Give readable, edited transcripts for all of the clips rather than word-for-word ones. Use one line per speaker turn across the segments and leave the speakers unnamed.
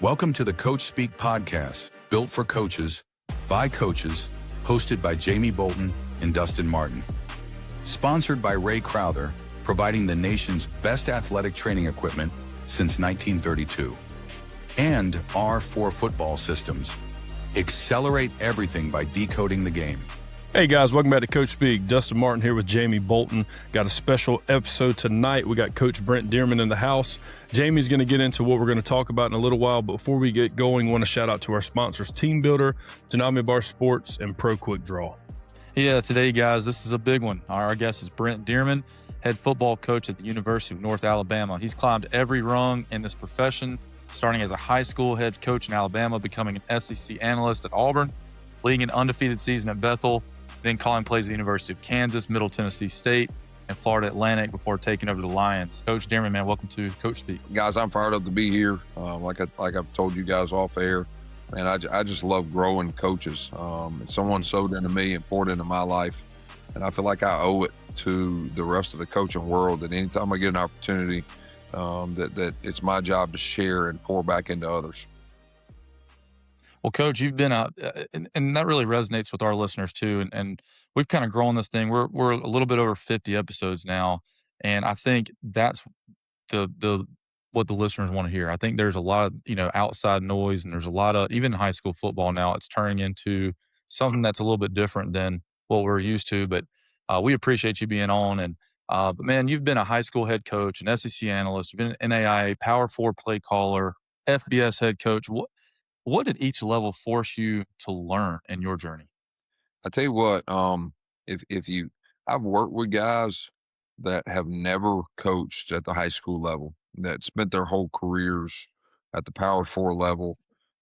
Welcome to the Coach Speak podcast, built for coaches, by coaches, hosted by Jamie Bolton and Dustin Martin. Sponsored by Ray Crowther, providing the nation's best athletic training equipment since 1932. And R4 Football Systems. Accelerate everything by decoding the game.
Hey guys, welcome back to Coach Speak. Dustin Martin here with Jamie Bolton. Got a special episode tonight. We got Coach Brent Dearmon in the house. Jamie's going to get into what we're going to talk about in a little while. But before we get going, I want to shout out to our sponsors, Team Builder, Denami Bar Sports, and Pro Quick Draw.
Yeah, today, guys, this is a big one. Our guest is Brent Dearmon, head football coach at the University of North Alabama. He's climbed every rung in this profession, starting as a high school head coach in Alabama, becoming an SEC analyst at Auburn, leading an undefeated season at Bethel, then calling plays at the University of Kansas, Middle Tennessee State, and Florida Atlantic before taking over the Lions. Coach Dearmon, man, welcome to Coach Speak.
Guys, I'm fired up to be here. Like I've told you guys off air, man, I just love growing coaches. Someone sewed into me and poured into my life, and I feel like I owe it to the rest of the coaching world that anytime I get an opportunity, that it's my job to share and pour back into others.
Well, Coach, you've been and that really resonates with our listeners too. And we've kind of grown this thing. We're a little bit over 50 episodes now, and I think that's the what the listeners want to hear. I think there's a lot of outside noise, and there's a lot of, even high school football now, it's turning into something that's a little bit different than what we're used to. But we appreciate you being on. And but man, you've been a high school head coach, an SEC analyst, you've been an NAIA Power 4 play caller, FBS head coach. What did each level force you to learn in your journey?
I tell you what, I've worked with guys that have never coached at the high school level, that spent their whole careers at the Power 4 level,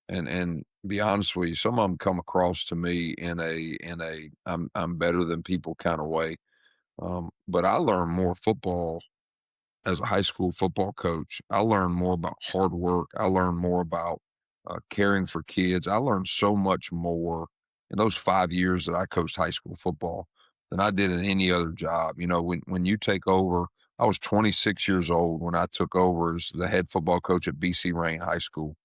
and be honest with you, some of them come across to me in a I'm better than people kind of way. But I learned more football as a high school football coach. I learned more about hard work. I learned more about caring for kids. I learned so much more in those 5 years that I coached high school football than I did in any other job. When you take over, I was 26 years old when I took over as the head football coach at BC Rain High School.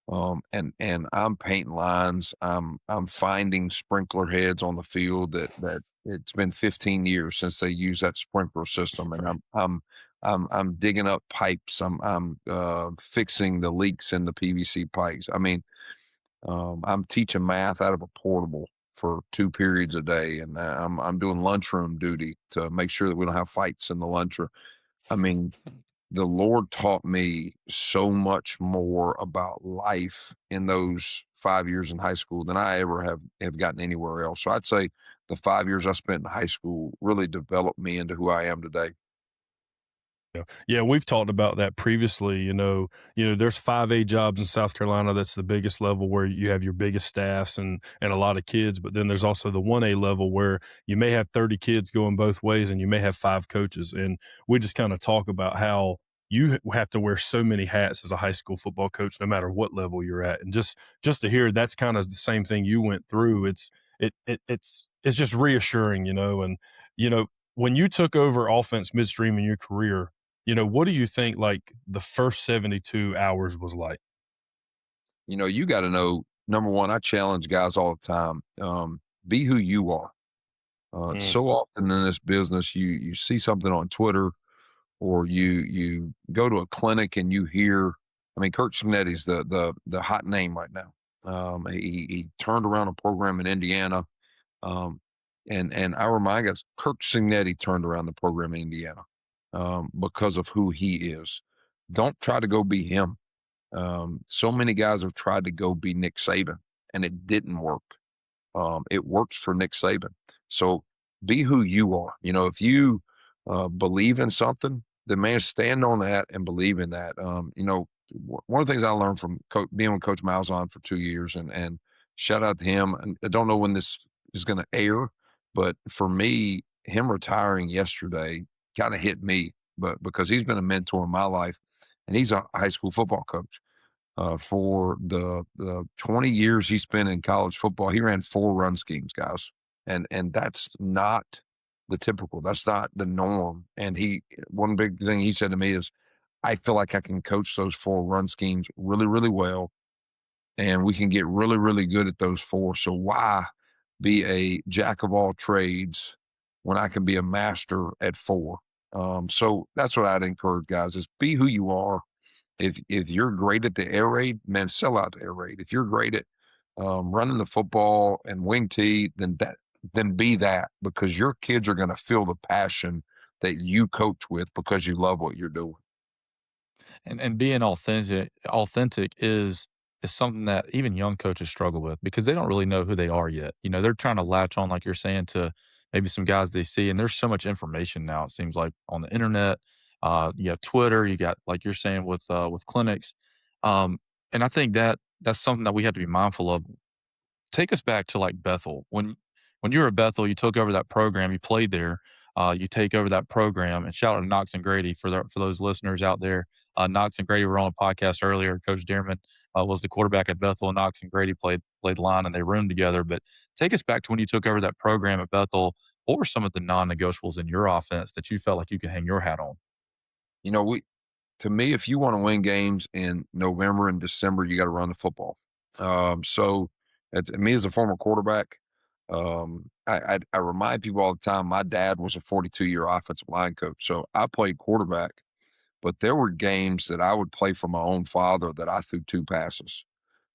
And I'm painting lines. I'm finding sprinkler heads on the field that it's been 15 years since they used that sprinkler system, and I'm digging up pipes. I'm fixing the leaks in the PVC pipes. I mean, I'm teaching math out of a portable for 2 periods a day, and I'm doing lunchroom duty to make sure that we don't have fights in the lunchroom. I mean, the Lord taught me so much more about life in those 5 years in high school than I ever have gotten anywhere else. So I'd say the 5 years I spent in high school really developed me into who I am today.
Yeah, we've talked about that previously. There's 5A jobs in South Carolina. That's the biggest level where you have your biggest staffs and a lot of kids. But then there's also the 1A level where you may have 30 kids going both ways, and you may have 5 coaches. And we just kind of talk about how you have to wear so many hats as a high school football coach, no matter what level you're at. And just to hear that's kind of the same thing you went through. It's just reassuring, And when you took over offense midstream in your career, what do you think like the first 72 hours was like?
You got to know, number one, I challenge guys all the time. Be who you are. So often in this business, you see something on Twitter, or you go to a clinic and you hear, Kurt Cignetti's the hot name right now. He turned around a program in Indiana. And I remind guys, Kurt Cignetti turned around the program in Indiana. Because of who he is. Don't try to go be him. So many guys have tried to go be Nick Saban, and it didn't work. It works for Nick Saban. So be who you are. If you believe in something, then man, stand on that and believe in that. One of the things I learned from being with Coach Malzahn for 2 years, and shout out to him. And I don't know when this is going to air, but for me, him retiring yesterday kind of hit me, but because he's been a mentor in my life, and he's a high school football coach. For the 20 years he spent in college football, he ran 4 run schemes, guys, and that's not the typical. That's not the norm. And one big thing he said to me is, I feel like I can coach those 4 run schemes really, really well, and we can get really, really good at those 4. So why be a jack of all trades when I can be a master at 4? So that's what I'd encourage guys is be who you are. If you're great at the air raid, man, sell out the air raid. If you're great at running the football and wing tee, then be that, because your kids are going to feel the passion that you coach with because you love what you're doing.
And being authentic is something that even young coaches struggle with because they don't really know who they are yet. You know, they're trying to latch on, like you're saying, to maybe some guys they see, and there's so much information now. It seems like on the internet, you have Twitter, you got like you're saying with clinics, and I think that that's something that we have to be mindful of. Take us back to like Bethel. When you were at Bethel, you took over that program, you played there. You take over that program, and shout out to Knox and Grady for those listeners out there. Knox and Grady were on a podcast earlier. Coach Dearmon was the quarterback at Bethel, and Knox and Grady played line, and they roomed together. But take us back to when you took over that program at Bethel. What were some of the non-negotiables in your offense that you felt like you could hang your hat on?
You know, to me, if you want to win games in November and December, you got to run the football. So me as a former quarterback, I remind people all the time, my dad was a 42-year offensive line coach. So I played quarterback, but there were games that I would play for my own father that I threw 2 passes.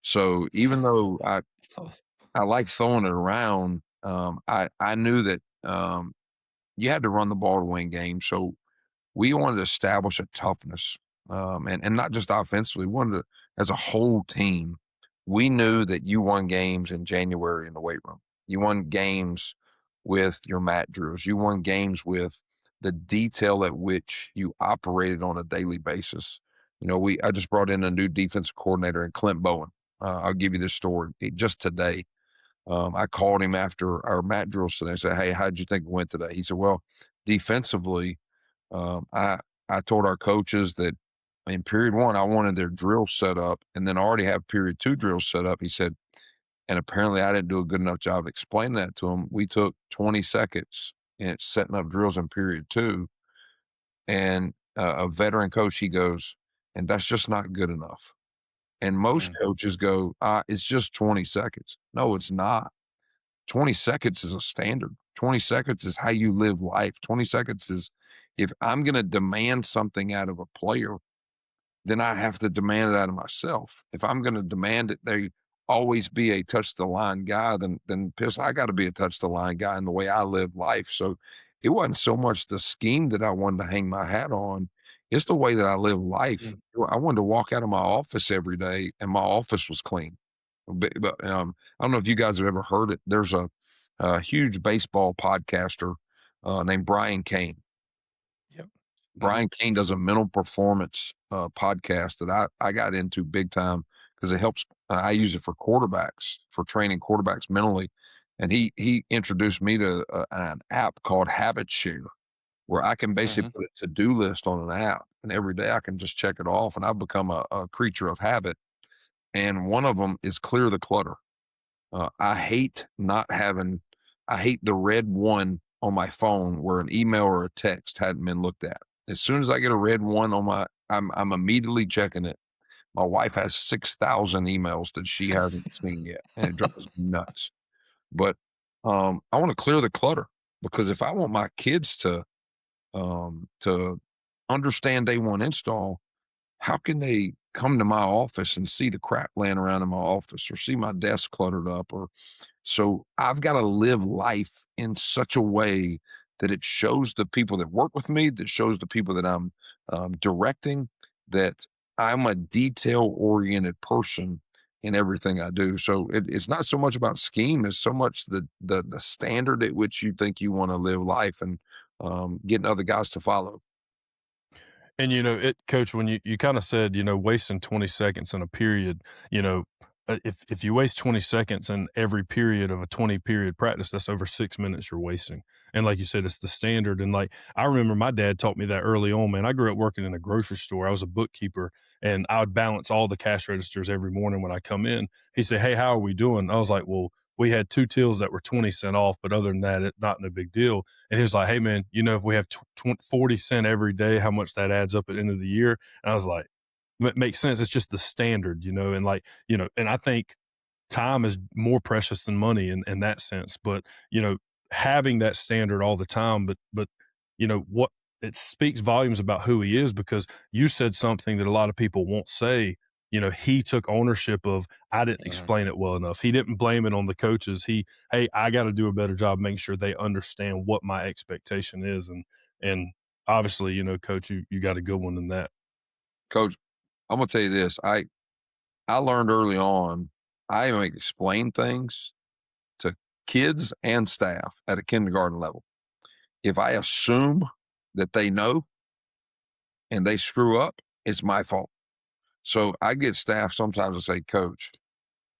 So even though
That's awesome.
I like throwing it around, I knew that you had to run the ball to win games. So we wanted to establish a toughness, and not just offensively. We wanted to, as a whole team, we knew that you won games in January in the weight room. You won games with your mat drills. You won games with the detail at which you operated on a daily basis. You know, I just brought in a new defensive coordinator in Clint Bowen. I'll give you this story. Just today, I called him after our mat drills today and said, "Hey, how'd you think it went today?" He said, "Well, defensively, I told our coaches that in period 1, I wanted their drills set up and then already have period 2 drills set up." He said, "And apparently I didn't do a good enough job explaining that to them. We took 20 seconds in setting up drills in period 2." And a veteran coach, he goes, "And that's just not good enough." And most coaches go, "It's just 20 seconds." No, it's not. 20 seconds is a standard. 20 seconds is how you live life. 20 seconds is, if I'm going to demand something out of a player, then I have to demand it out of myself. If I'm going to demand it, they always be a touch the line guy, then I got to be a touch the line guy in the way I live life. So it wasn't so much the scheme that I wanted to hang my hat on. It's the way that I live life. I wanted to walk out of my office every day and my office was clean. But I don't know if you guys have ever heard it. There's a huge baseball podcaster named Brian Kane.
Yep.
Brian Kane does a mental performance podcast that I got into big time because it helps. I use it for quarterbacks, for training quarterbacks mentally. And he introduced me to an app called Habit Share, where I can basically put a to-do list on an app, and every day I can just check it off, and I've become a creature of habit. And one of them is clear the clutter. I hate the red 1 on my phone where an email or a text hadn't been looked at. As soon as I get a red 1 on I'm immediately checking it. My wife has 6,000 emails that she hasn't seen yet, and it drives me nuts. But I want to clear the clutter, because if I want my kids to understand day 1 install, how can they come to my office and see the crap laying around in my office or see my desk cluttered up? So I've got to live life in such a way that it shows the people that work with me, that shows the people that I'm directing, that I'm a detail-oriented person in everything I do. So it's not so much about scheme as so much the standard at which you think you want to live life, and getting other guys to follow.
And, Coach, when you kind of said, wasting 20 seconds in a period, if you waste 20 seconds in every period of a 20-period practice, that's over 6 minutes you're wasting. And like you said, it's the standard. And like, I remember my dad taught me that early on, man. I grew up working in a grocery store. I was a bookkeeper, and I would balance all the cash registers every morning when I come in. He said, "Hey, how are we doing?" I was like, well, we had 2 tills that were 20 cents off, but other than that, not no big deal. And he was like, hey man, if we have 40 cents every day, how much that adds up at the end of the year? And I was like, it makes sense. It's just the standard, and and I think time is more precious than money in that sense. But, having that standard all the time, but what it speaks volumes about who he is, because you said something that a lot of people won't say. He took ownership of, I didn't explain it well enough. He didn't blame it on the coaches. Hey, I got to do a better job making sure they understand what my expectation is. And obviously, coach, you got a good one in that.
Coach, I'm going to tell you this. I learned early on, I even explain things to kids and staff at a kindergarten level. If I assume that they know and they screw up, it's my fault. So I get staff sometimes to say, Coach,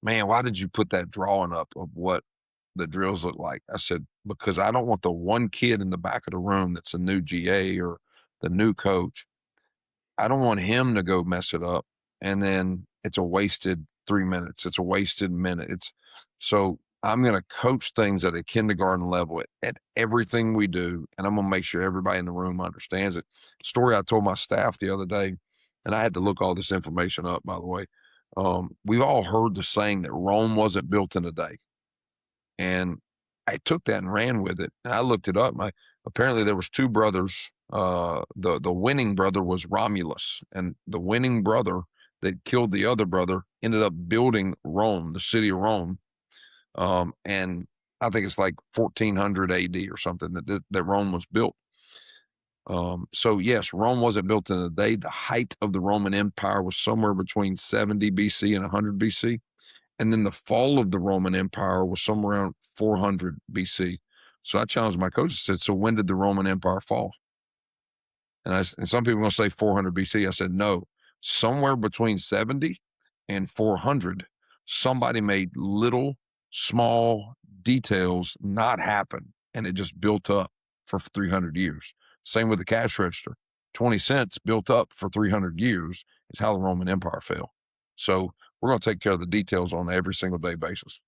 man, why did you put that drawing up of what the drills look like? I said, because I don't want the one kid in the back of the room that's a new GA or the new coach. I don't want him to go mess it up. And then it's a wasted 3 minutes. It's a wasted minute. So I'm going to coach things at a kindergarten level at everything we do. And I'm going to make sure everybody in the room understands it. Story I told my staff the other day, and I had to look all this information up, by the way. We've all heard the saying that Rome wasn't built in a day. And I took that and ran with it. And I looked it up. Apparently there was 2 brothers. The winning brother was Romulus, and the winning brother that killed the other brother ended up building Rome, the city of Rome. And I think it's like 1400 AD or something that Rome was built. So yes, Rome wasn't built in a day. The height of the Roman Empire was somewhere between 70 BC and 100 BC. And then the fall of the Roman Empire was somewhere around 400 BC. So I challenged my coaches, said, so when did the Roman Empire fall? And some people are going to say 400 BC. I said, no, somewhere between 70 and 400, somebody made little, small details not happen, and it just built up for 300 years. Same with the cash register. 20 cents built up for 300 years is how the Roman Empire fell. So we're going to take care of the details on an every single day basis.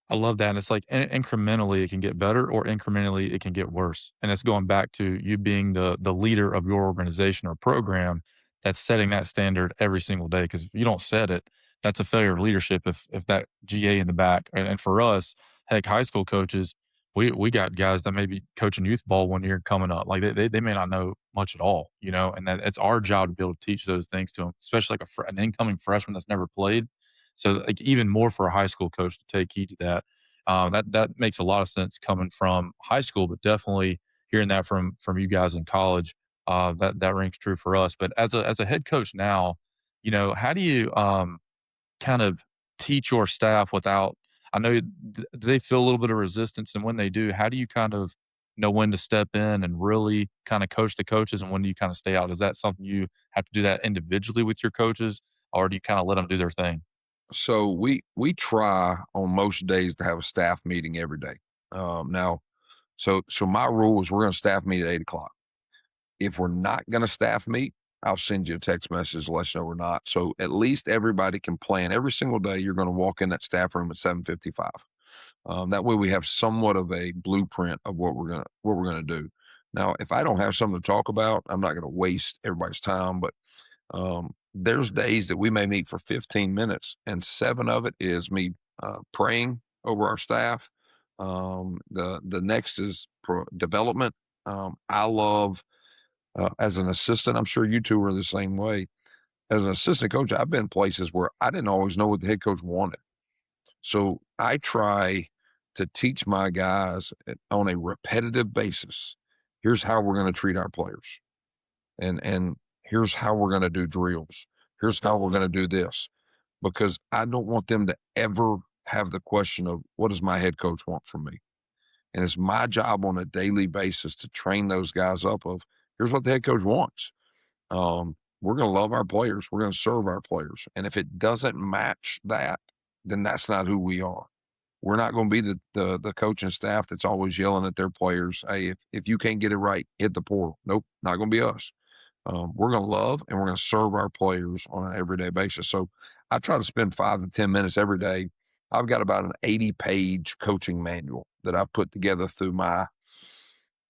I love that. And it's like incrementally it can get better, or incrementally it can get worse. And it's going back to you being the leader of your organization or program that's setting that standard every single day. Because if you don't set it, that's a failure of leadership. If that GA in the back, and for us, heck, high school coaches, we got guys that may be coaching youth ball one year coming up. Like they may not know much at all, and that it's our job to be able to teach those things to them, especially like an incoming freshman that's never played. So like even more for a high school coach to take heed to that. That makes a lot of sense coming from high school, but definitely hearing that from you guys in college, that rings true for us. But as a head coach now, how do you kind of teach your staff without? I know do they feel a little bit of resistance, and when they do, how do you kind of know when to step in and really kind of coach the coaches, and when do you kind of stay out? Is that something you have to do that individually with your coaches, or do you kind of let them do their thing?
So we try on most days to have a staff meeting every day. Now, so my rule is we're going to staff meet at 8:00. If we're not going to staff meet, I'll send you a text message to let you know we're not. So at least everybody can plan every single day. You're going to walk in that staff room at 7:55. That way we have somewhat of a blueprint of what we're gonna do. Now, if I don't have something to talk about, I'm not going to waste everybody's time. But there's days that we may meet for 15 minutes, and 7 of it is me praying over our staff. The next is development. I love, as an assistant, I'm sure you two are the same way. As an assistant coach, I've been places where I didn't always know what the head coach wanted. So I try to teach my guys on a repetitive basis. Here's how we're going to treat our players. And here's how we're going to do drills. Here's how we're going to do this, because I don't want them to ever have the question of what does my head coach want from me? And it's my job on a daily basis to train those guys up of here's what the head coach wants. We're going to love our players. We're going to serve our players. And if it doesn't match that, then that's not who we are. We're not going to be the coaching staff that's always yelling at their players. Hey, if you can't get it right, hit the portal. Nope, not going to be us. We're going to love and we're going to serve our players on an everyday basis. So I try to spend 5 to 10 minutes every day I've got about an 80-page coaching manual that I've put together through my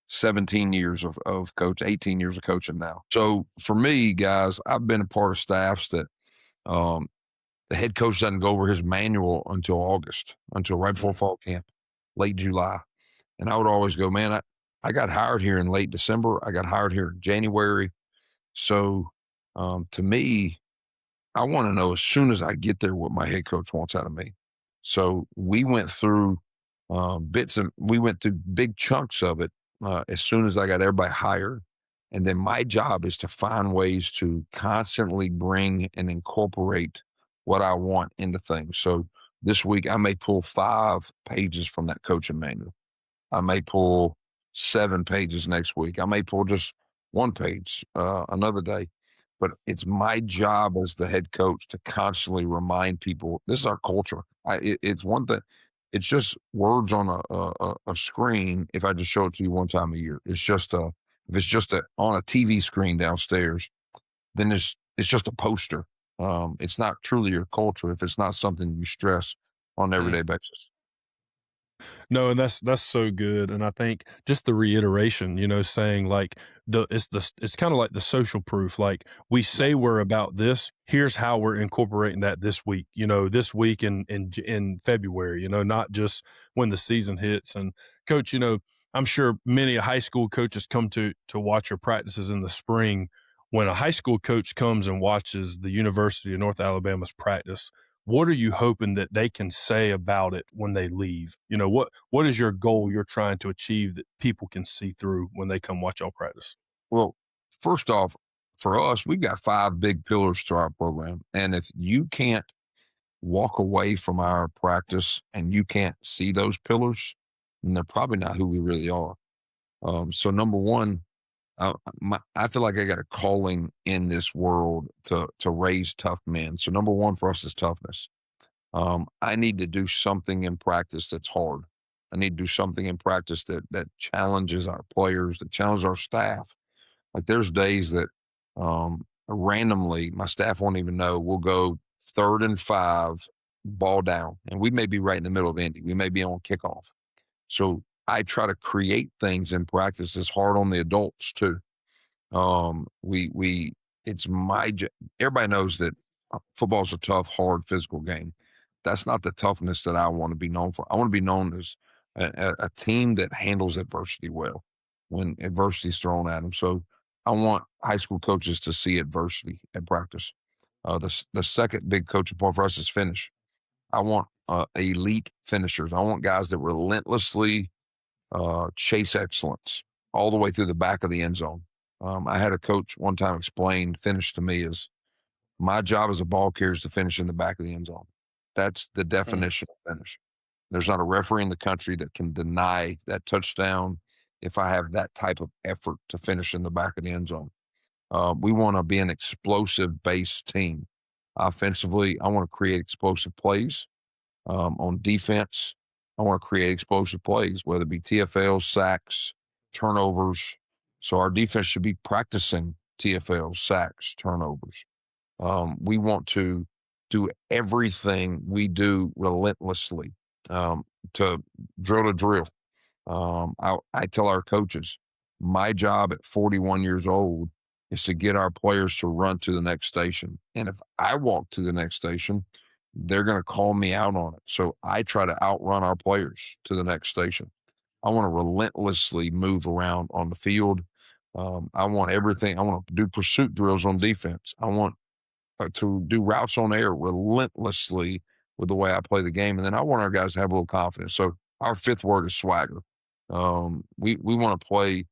17 years of coach, 18 years of coaching now. So for me, guys, I've been a part of staffs that the head coach doesn't go over his manual until August, until right before fall camp, late July. And I would always go, man, I got hired here in late December. I got hired here in January. So to me, I want to know as soon as I get there what my head coach wants out of me. So we went through we went through big chunks of it as soon as I got everybody hired. And then my job is to find ways to constantly bring and incorporate what I want into things. So this week I may pull 5 pages from that coaching manual. I may pull 7 pages next week. I may pull just 1 page another day. But it's my job as the head coach to constantly remind people, this is our culture. It's one thing. It's just words on a screen. If I just show it to you one time a year, it's just if it's just on a TV screen downstairs, then it's just a poster. It's not truly your culture if it's not something you stress on an everyday basis.
No, and that's so good. And I think just the reiteration, saying like it's kind of like the social proof. Like we say we're about this. Here's how we're incorporating that this week. This week in February. Not just when the season hits. And Coach, I'm sure many high school coaches come to watch your practices in the spring. When a high school coach comes and watches the University of North Alabama's practice, what are you hoping that they can say about it when they leave? What is your goal you're trying to achieve that people can see through when they come watch y'all practice?
Well, first off, for us, we've got 5 big pillars to our program. And if you can't walk away from our practice and you can't see those pillars, then they're probably not who we really are. So number one, I feel like I got a calling in this world to raise tough men. So number one for us is toughness. I need to do something in practice that's hard. I need to do something in practice that challenges our players, that challenges our staff. Like there's days that randomly my staff won't even know. We'll go 3rd and 5, ball down, and we may be right in the middle of Indy. We may be on kickoff. So I try to create things in practice that's hard on the adults too. It's my everybody knows that football's a tough, hard, physical game. That's not the toughness that I want to be known for. I want to be known as a team that handles adversity well when adversity is thrown at them. So I want high school coaches to see adversity at practice. The second big coaching point for us is finish. I want elite finishers. I want guys that relentlessly chase excellence all the way through the back of the end zone. I had a coach one time explain finish to me as my job as a ball carrier is to finish in the back of the end zone. That's the definition of finish. There's not a referee in the country that can deny that touchdown if I have that type of effort to finish in the back of the end zone. We want to be an explosive-based team. Offensively, I want to create explosive plays. On defense, I want to create explosive plays, whether it be TFLs, sacks, turnovers. So our defense should be practicing TFLs, sacks, turnovers. We want to do everything we do relentlessly to drill. I tell our coaches, my job at 41 years old is to get our players to run to the next station. And if I walk to the next station, they're going to call me out on it. So I try to outrun our players to the next station. I want to relentlessly move around on the field. I want everything. I want to do pursuit drills on defense. I want to do routes on air relentlessly with the way I play the game. And then I want our guys to have a little confidence. So our 5th word is swagger. We want to play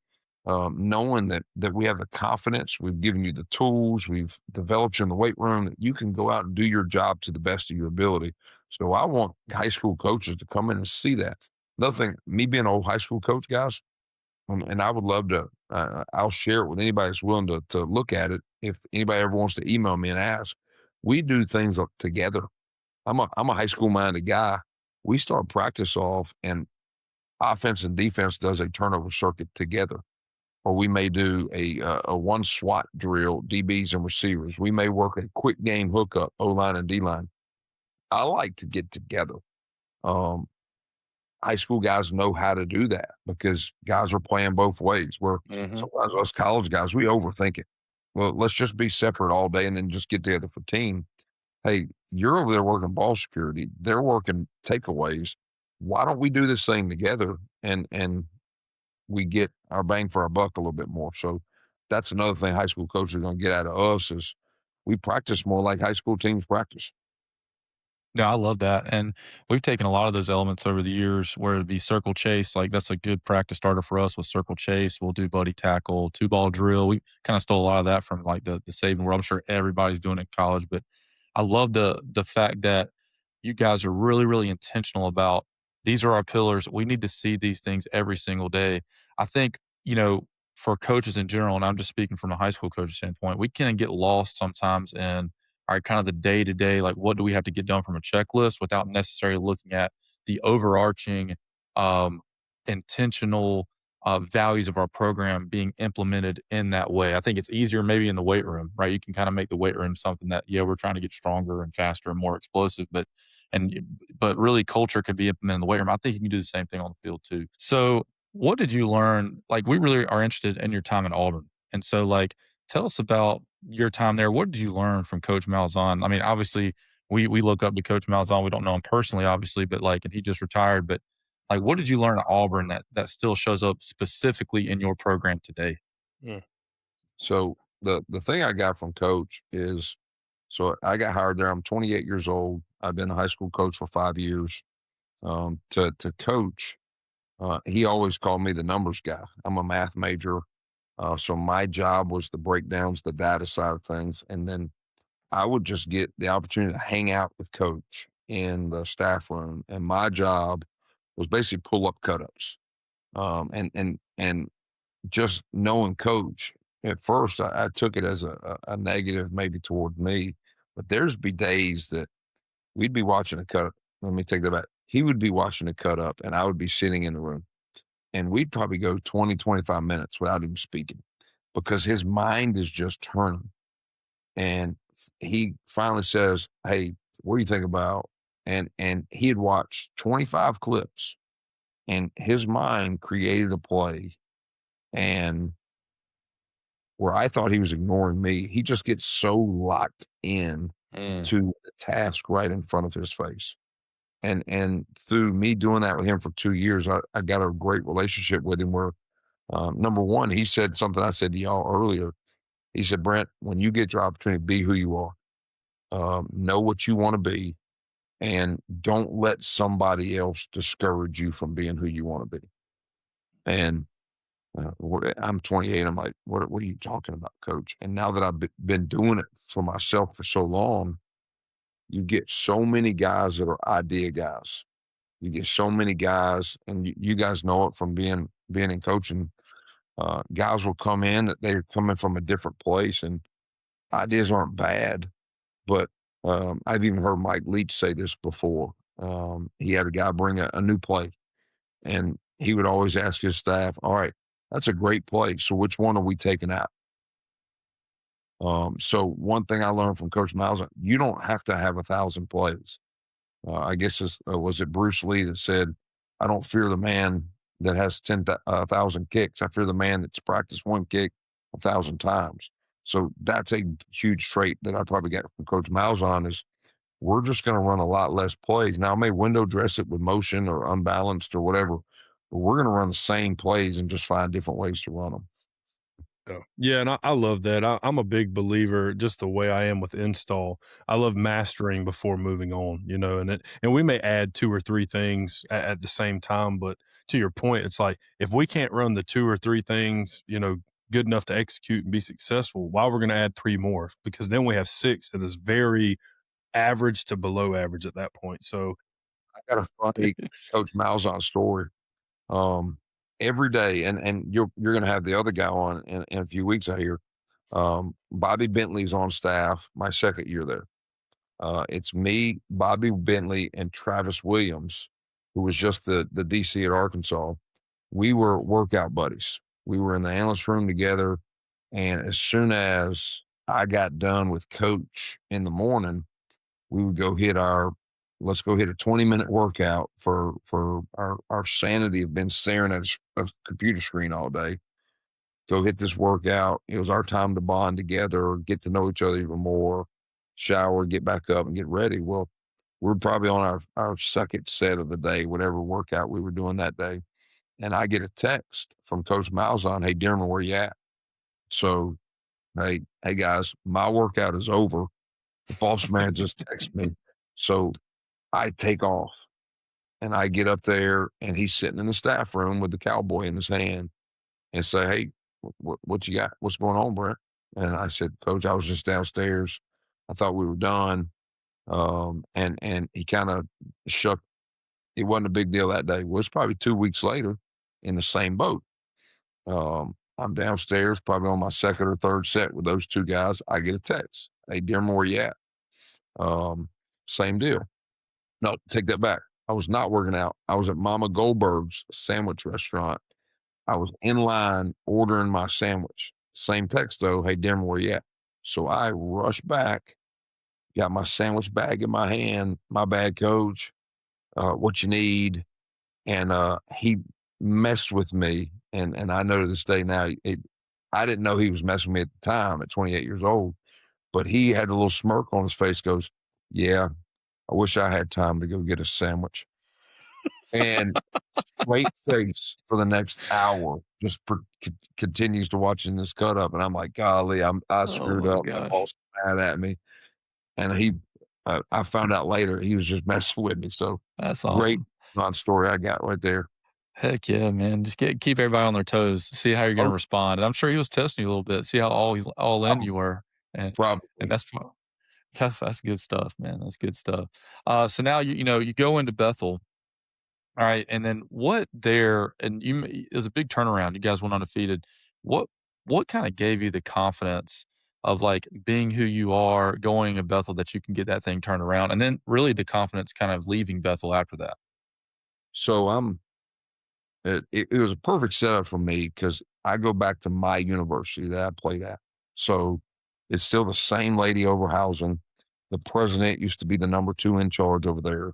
knowing that we have the confidence. We've given you the tools. We've developed you in the weight room that you can go out and do your job to the best of your ability. So I want high school coaches to come in and see that. Another thing, me being an old high school coach, guys, and I would love to, I'll share it with anybody that's willing to look at it. If anybody ever wants to email me and ask, we do things together. I'm a high school minded guy. We start practice off and offense and defense does a turnover circuit together. Or we may do a one SWAT drill, DBs and receivers. We may work a quick game hookup, O-line and D-line. I like to get together. Um, high school guys know how to do that because guys are playing both ways. Where sometimes us college guys, we overthink it. Well, let's just be separate all day and then just get together for team. Hey, you're over there working ball security. They're working takeaways. Why don't we do this thing together and we get our bang for our buck a little bit more? So that's another thing high school coaches are going to get out of us is we practice more like high school teams practice.
Yeah, I love that. And we've taken a lot of those elements over the years where it'd be circle chase. Like that's a good practice starter for us with circle chase. We'll do buddy tackle, 2-ball drill. We kind of stole a lot of that from like the saving world. I'm sure everybody's doing it in college, but I love the fact that you guys are really, really intentional about these are our pillars. We need to see these things every single day. I think, for coaches in general, and I'm just speaking from a high school coach standpoint, we can get lost sometimes in our kind of the day to day, like what do we have to get done from a checklist without necessarily looking at the overarching um, intentional values of our program being implemented in that way. I think it's easier maybe in the weight room, right? You can kind of make the weight room something that, yeah, we're trying to get stronger and faster and more explosive, but really culture can be implemented in the weight room. I think you can do the same thing on the field too. So what did you learn? Like we really are interested in your time in Auburn. And so like, tell us about your time there. What did you learn from Coach Malzahn? I mean, obviously we look up to Coach Malzahn. We don't know him personally, obviously, but like, and he just retired, but like, what did you learn at Auburn that still shows up specifically in your program today?
Mm.
So the thing I got from Coach is, so I got hired there. I'm 28 years old. I've been a high school coach for 5 years. To coach, he always called me the numbers guy. I'm a math major. So my job was the breakdowns, the data side of things. And then I would just get the opportunity to hang out with Coach in the staff room. And my job was basically pull up cut-ups. And just knowing Coach, at first I took it as a negative maybe toward me, but there's be days that we'd be watching a cut. Let me take that back. He would be watching a cut up and I would be sitting in the room and we'd probably go 20, 25 minutes without him speaking because his mind is just turning. And he finally says, "Hey, what do you think about?" And he had watched 25 clips and his mind created a play. And where I thought he was ignoring me, he just gets so locked in to the task right in front of his face. And through me doing that with him for 2 years, I got a great relationship with him where, number one, he said something I said to y'all earlier. He said, "Brent, when you get your opportunity, be who you are. Know what you want to be, and don't let somebody else discourage you from being who you want to be." And I'm 28. I'm like, what are you talking about, Coach? And now that I've been doing it for myself for so long, you get so many guys that are idea guys. You get so many guys, and you guys know it from being in coaching. Guys will come in that they're coming from a different place, and ideas aren't bad. But I've even heard Mike Leach say this before. He had a guy bring a new play, and he would always ask his staff, "All right, that's a great play. So which one are we taking out?" So one thing I learned from Coach Miles, you don't have to have 1,000 plays. I guess was it Bruce Lee that said, "I don't fear the man that has 10,000 kicks. I fear the man that's practiced one kick 1,000 times." So that's a huge trait that I probably got from Coach Malzahn is we're just going to run a lot less plays. Now I may window dress it with motion or unbalanced or whatever, but we're going to run the same plays and just find different ways to run them.
Yeah, and I love that. I'm a big believer, just the way I am with install. I love mastering before moving on, and we may add 2 or 3 things at the same time. But to your point, it's like if we can't run the 2 or 3 things, good enough to execute and be successful, why we're going to add 3 more? Because then we have 6 that is very average to below average at that point. So
I got a funny Coach Malzahn story. Every day, and you're going to have the other guy on in a few weeks, I hear. Bobby Bentley's on staff my second year there. It's me, Bobby Bentley, and Travis Williams, who was just the DC at Arkansas. We were workout buddies. We were in the analyst room together, and as soon as I got done with Coach in the morning, we would go hit our let's go hit a 20-minute workout for our sanity of been staring at a computer screen all day. Go hit this workout. It was our time to bond together, get to know each other even more, shower, get back up and get ready. Well, we're probably on our second set of the day, whatever workout we were doing that day. And I get a text from Coach Malzahn, "Hey, Dearmon, where you at?" So, hey guys, my workout is over. The boss man just texted me. So I take off and I get up there and he's sitting in the staff room with the cowboy in his hand and say, "Hey, what you got? What's going on, Brent?" And I said, "Coach, I was just downstairs. I thought we were done." And he kind of shook. It wasn't a big deal that day. Well, it's probably 2 weeks later in the same boat. I'm downstairs, probably on my second or third set with those two guys. I get a text. "Hey, Dearmon, where you at?" Same deal. No, take that back. I was not working out. I was at Mama Goldberg's sandwich restaurant. I was in line ordering my sandwich. Same text though. "Hey, Dearmon, where you at?" So I rushed back, got my sandwich bag in my hand. "My bad, Coach. What you need?" And he messed with me. And I know to this day now, I didn't know he was messing with me at the time at 28 years old, but he had a little smirk on his face, goes, "Yeah, I wish I had time to go get a sandwich." And straight face for the next hour, just continues to watching this cut up. And I'm like, golly, I screwed
my
up. My
gosh.
boss was mad at me. And I found out later he was just messing with me. So
That's
great
awesome.
non-story I got right there.
Heck yeah, man. Just keep everybody on their toes, see how you're going to
Oh,
respond. And I'm sure he was testing you a little bit, see how all in you were. And
probably.
that's good stuff, man. That's good stuff. So now you go into Bethel. All right, and then what there and it was a big turnaround. You guys went undefeated. What what kind of gave you the confidence of like being who you are, going to Bethel that you can get that thing turned around, and then really the confidence kind of leaving Bethel after that?
So it was a perfect setup for me because I go back to my university that I played at. So it's still the same lady over housing. The president used to be the number 2 in charge over there.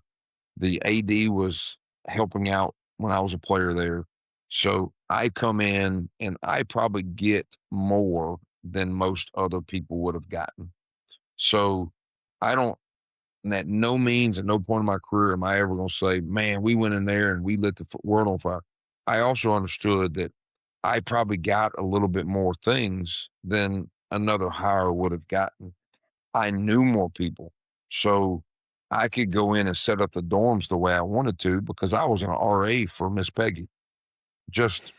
The AD was helping out when I was a player there. So I come in and I probably get more than most other people would have gotten. So I don't, and at no means, at no point in my career am I ever going to say, "Man, we went in there and we lit the world on fire." I also understood that I probably got a little bit more things than another hire would have gotten. I knew more people. So I could go in and set up the dorms the way I wanted to because I was an RA for Miss Peggy just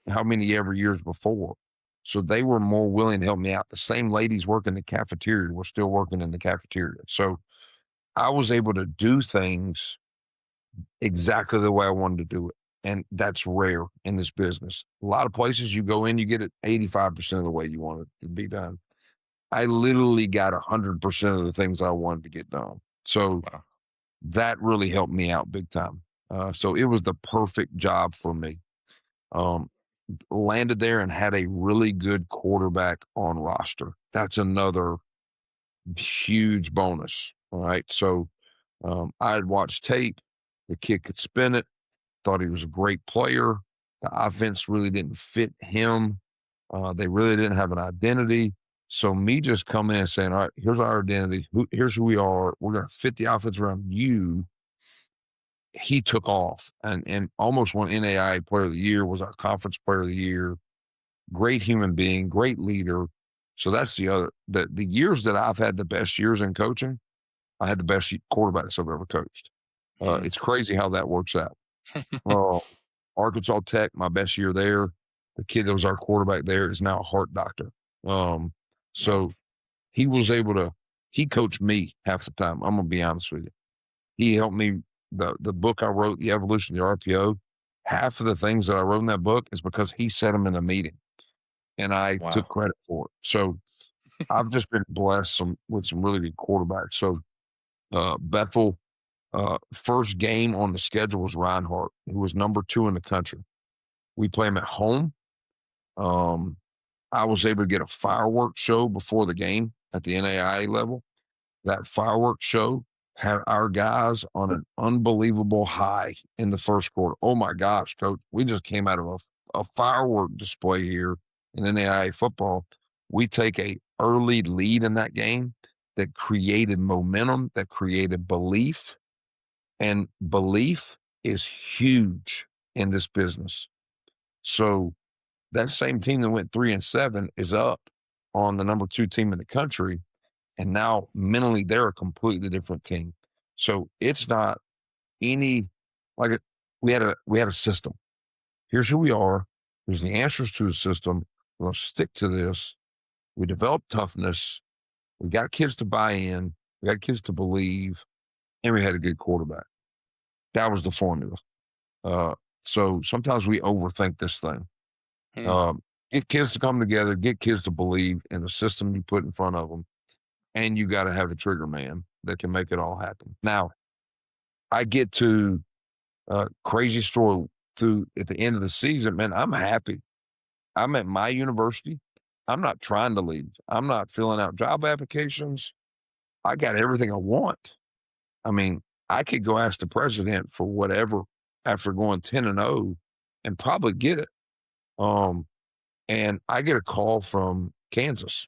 how many ever years before. So they were more willing to help me out. The same ladies working the cafeteria were still working in the cafeteria. So I was able to do things exactly the way I wanted to do it. And that's rare in this business. A lot of places you go in, you get it 85% of the way you want it to be done. I literally got 100% of the things I wanted to get done. So
Wow.
that really helped me out big time. So it was the perfect job for me. Landed there and had a really good quarterback on roster. That's another huge bonus. All right. So I had watched tape. The kid could spin it. Thought he was a great player. The offense really didn't fit him. They really didn't have an identity. So me just coming in and saying, "All right, here's our identity. Here's who we are. We're going to fit the offense around you." He took off and almost won NAIA Player of the Year, was our conference player of the year. Great human being, great leader. So that's the years that I've had the best years in coaching, I had the best quarterbacks I've ever coached. It's crazy how that works out. Arkansas Tech, my best year there. The kid that was our quarterback there is now a heart doctor. So he was able to, he coached me half the time. I'm going to be honest with you. He helped me, the book I wrote, The Evolution of the RPO, half of the things that I wrote in that book is because he said them in a meeting and I took
Wow.
credit for it. So I've just been blessed with some really good quarterbacks. So Bethel, first game on the schedule was Reinhardt, who was number 2 in the country. We play him at home. I was able to get a fireworks show before the game at the NAIA level. That fireworks show had our guys on an unbelievable high in the first quarter. Oh my gosh, coach, we just came out of a firework display here in NAIA football. We take a early lead in that game that created momentum, that created belief. And belief is huge in this business. So that same team that went 3-7 is up on the number 2 team in the country. And now mentally they're a completely different team. So it's not any like we had a system. Here's who we are. Here's the answers to the system. We're going to stick to this. We developed toughness. We got kids to buy in. We got kids to believe, and we had a good quarterback. That was the formula. So sometimes we overthink this thing. Get kids to come together, get kids to believe in the system you put in front of them, and you got to have a trigger man that can make it all happen. Now, I get to crazy story through at the end of the season, man, I'm happy. I'm at my university. I'm not trying to leave. I'm not filling out job applications. I got everything I want. I mean, I could go ask the president for whatever after going 10-0 and probably get it. And I get a call from Kansas.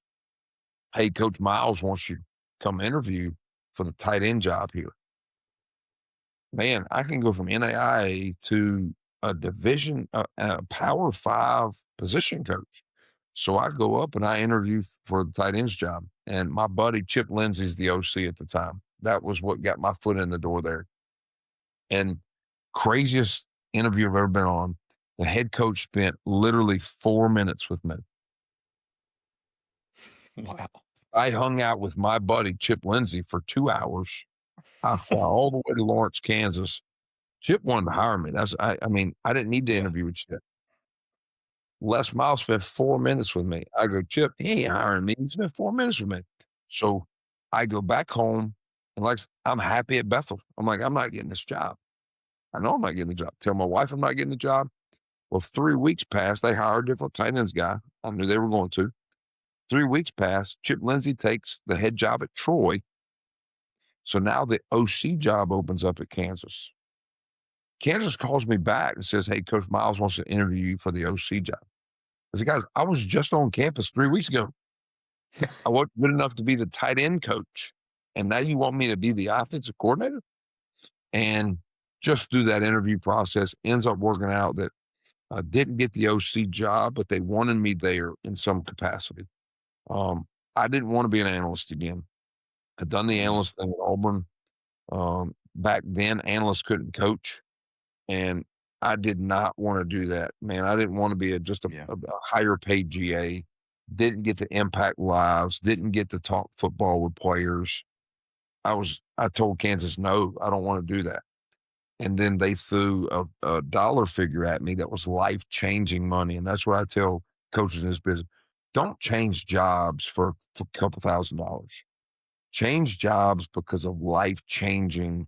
Hey, Coach Miles wants you to come interview for the tight end job here. Man, I can go from NAIA to a division, a Power 5 position coach. So I go up and I interview for the tight ends job. And my buddy Chip Lindsey's the OC at the time. That was what got my foot in the door there. And craziest interview I've ever been on. The head coach spent literally 4 minutes with me.
Wow.
I hung out with my buddy Chip Lindsey for 2 hours. I flew all the way to Lawrence, Kansas. Chip wanted to hire me. I mean, I didn't need to interview with Chip. Les Miles spent 4 minutes with me. I go, Chip, he ain't hiring me. He spent 4 minutes with me. So I go back home and I'm happy at Bethel. I'm like, I'm not getting this job. I know I'm not getting the job. Tell my wife I'm not getting the job. Well, 3 weeks passed. They hired a different tight ends guy. I knew they were going to. 3 weeks passed. Chip Lindsey takes the head job at Troy. So now the OC job opens up at Kansas. Kansas calls me back and says, hey, Coach Miles wants to interview you for the OC job. I said, guys, I was just on campus 3 weeks ago. I wasn't good enough to be the tight end coach. And now you want me to be the offensive coordinator? And just through that interview process, ends up working out that I didn't get the OC job, but they wanted me there in some capacity. I didn't want to be an analyst again. I'd done the analyst thing at Auburn. Back then, analysts couldn't coach. And I did not want to do that, man. I didn't want to be a higher paid GA. Didn't get to impact lives. Didn't get to talk football with players. I told Kansas, no, I don't want to do that. And then they threw a dollar figure at me that was life-changing money. And that's what I tell coaches in this business. Don't change jobs for a couple $1,000s. Change jobs because of life-changing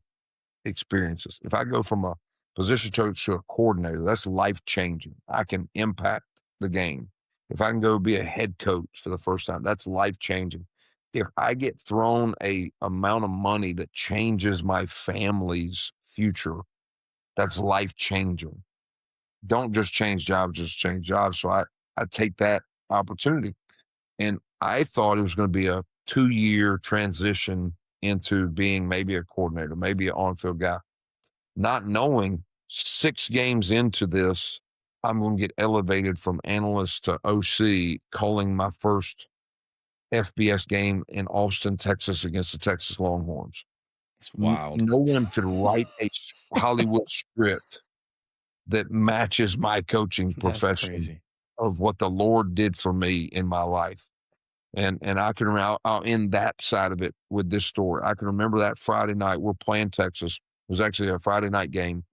experiences. If I go from a position coach to a coordinator, that's life-changing. I can impact the game. If I can go be a head coach for the first time, that's life-changing. If I get thrown a amount of money that changes my family's future, that's life-changing. Don't just change jobs, just change jobs. So I take that opportunity. And I thought it was going to be a 2-year transition into being maybe a coordinator, maybe an on-field guy. Not knowing 6 games into this, I'm going to get elevated from analyst to OC, calling my first FBS game in Austin, Texas against the Texas Longhorns.
It's wild.
No one could write a Hollywood script that matches my coaching profession of what the Lord did for me in my life. And I can remember, I'll end that side of it with this story. I can remember that Friday night, we're playing Texas. It was actually a Friday night game.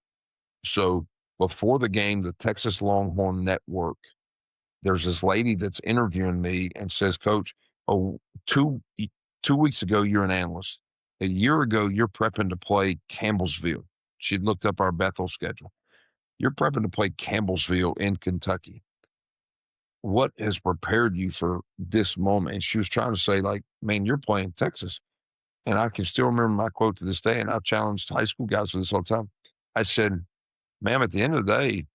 So before the game, the Texas Longhorn Network, there's this lady that's interviewing me and says, Coach, 2 weeks ago, you're an analyst. A year ago, you're prepping to play Campbellsville. She'd looked up our Bethel schedule. You're prepping to play Campbellsville in Kentucky. What has prepared you for this moment? And she was trying to say, like, man, you're playing Texas. And I can still remember my quote to this day, and I've challenged high school guys with this all the time. I said, ma'am, at the end of the day,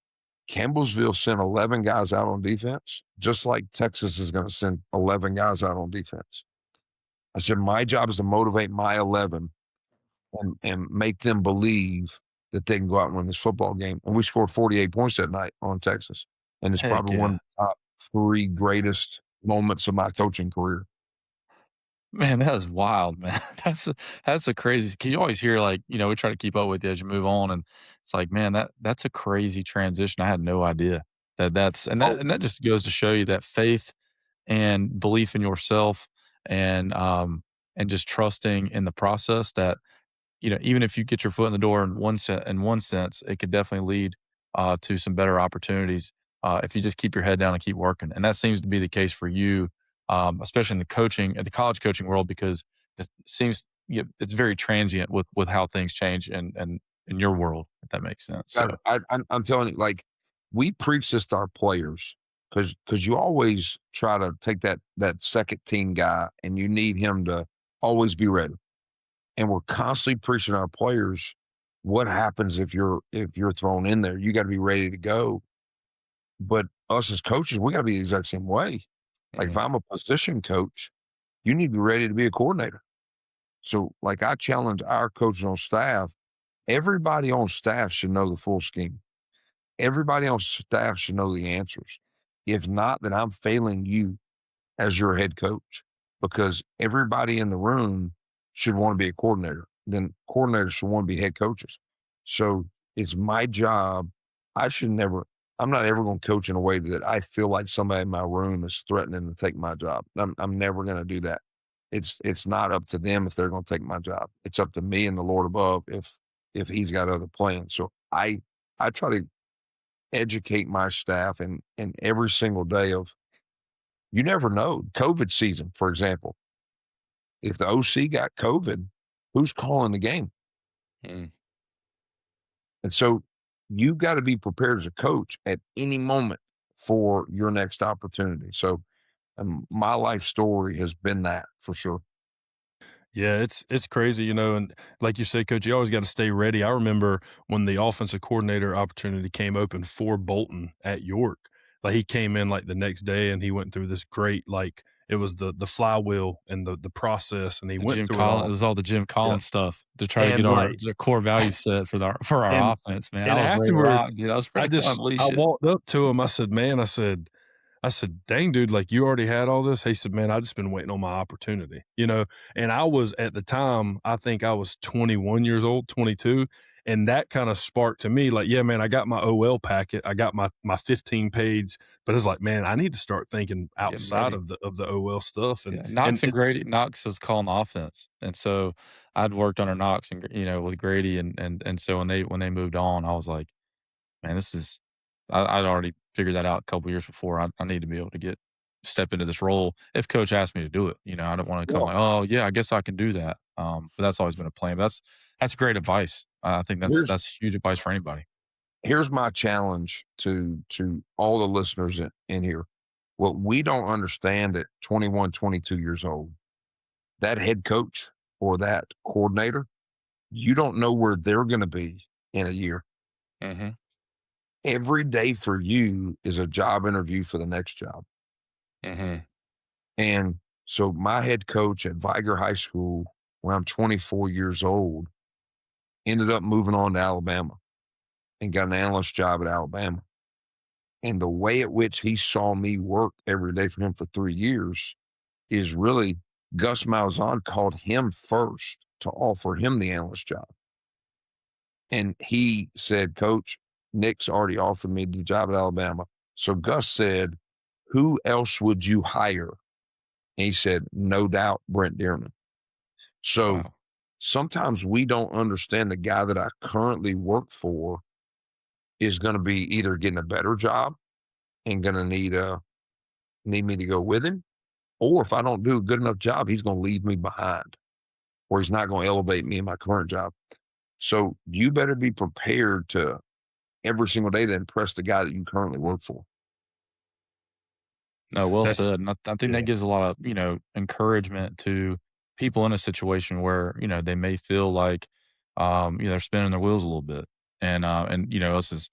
Campbellsville sent 11 guys out on defense, just like Texas is going to send 11 guys out on defense. I said, my job is to motivate my 11 and make them believe that they can go out and win this football game. And we scored 48 points that night on Texas. And it's
Heck
probably one of
yeah.
the top 3 greatest moments of my coaching career.
Man, that is wild, man. That's a crazy, because you always hear, like, we try to keep up with you as you move on, and it's like, man, that's a crazy transition. I had no idea
Oh,
that just goes to show you that faith and belief in yourself, and just trusting in the process, that even if you get your foot in the door in one sense, it could definitely lead to some better opportunities if you just keep your head down and keep working. And that seems to be the case for you, especially in the college coaching world, because it seems it's very transient with how things change and in your world, if that makes sense. So
I'm telling you, like, we preach this to our players because you always try to take that second team guy and you need him to always be ready. And we're constantly preaching to our players what happens if you're thrown in there. You got to be ready to go. But us as coaches, we got to be the exact same way. Like, if I'm a position coach, you need to be ready to be a coordinator. So, like, I challenge our coaches on staff. Everybody on staff should know the full scheme. Everybody on staff should know the answers. If not, then I'm failing you as your head coach, because everybody in the room should want to be a coordinator. Then coordinators should want to be head coaches. So it's my job. I'm not ever going to coach in a way that I feel like somebody in my room is threatening to take my job. I'm never going to do that. It's not up to them if they're going to take my job. It's up to me and the Lord above if he's got other plans. So I try to educate my staff and every single day of, you never know. COVID season, for example, if the OC got COVID, who's calling the game?
Mm.
And so you got to be prepared as a coach at any moment for your next opportunity. So my life story has been that for sure.
Yeah, it's crazy, and like you said, Coach, you always got to stay ready. I remember when the offensive coordinator opportunity came open for Bolton at York. Like, he came in like the next day and he went through this great, like, it was the flywheel and the process, and he went through it all.
It was all the Jim
Yeah.
Collins stuff to try to get
And
our
like,
the core values set for our
and
offense, man.
and
I was ready to rock,
afterwards,
dude. I was ready to
I
unleash it.
walked up to him. I said, man, I said, dang, dude, like, you already had all this? He said, man, I just been waiting on my opportunity, And I was, at the time, I think I was 21 years old, 22. And that kind of sparked to me, like, yeah, man, I got my OL packet. I got my 15 page, but it's like, man, I need to start thinking outside
ready.
of the OL stuff.
Yeah,
And
Knox was calling the offense, and so I'd worked under Knox and with Grady, and so when they moved on, I was like, man, this is. I'd already figured that out a couple years before. I need to be able to step into this role if coach asked me to do it. I don't want to come
Well,
like, oh yeah, I guess I can do that. But that's always been a plan. But that's great advice. I think
here's
that's huge advice for anybody.
here's my challenge to all the listeners in here. What we don't understand at 21, 22 years old, that head coach or that coordinator, you don't know where they're going to be in a year.
Mm-hmm.
Every day for you is a job interview for the next job.
Mm-hmm.
And so my head coach at Viger High School, when I'm 24 years old, ended up moving on to Alabama and got an analyst job at Alabama. And the way at which he saw me work every day for him for 3 years is really, Gus Malzahn called him first to offer him the analyst job. And he said, Coach, Nick's already offered me the job at Alabama. So Gus said, who else would you hire? And he said, no doubt, Brent Dearmon. So
Wow.
sometimes we don't understand the guy that I currently work for is going to be either getting a better job and going to need me to go with him, or if I don't do a good enough job, he's going to leave me behind, or he's not going to elevate me in my current job. So you better be prepared to every single day to impress the guy that you currently work for.
No, well
that's,
said. And I think
yeah.
that gives a lot of encouragement to people in a situation where, they may feel like, they're spinning their wheels a little bit. And, this is,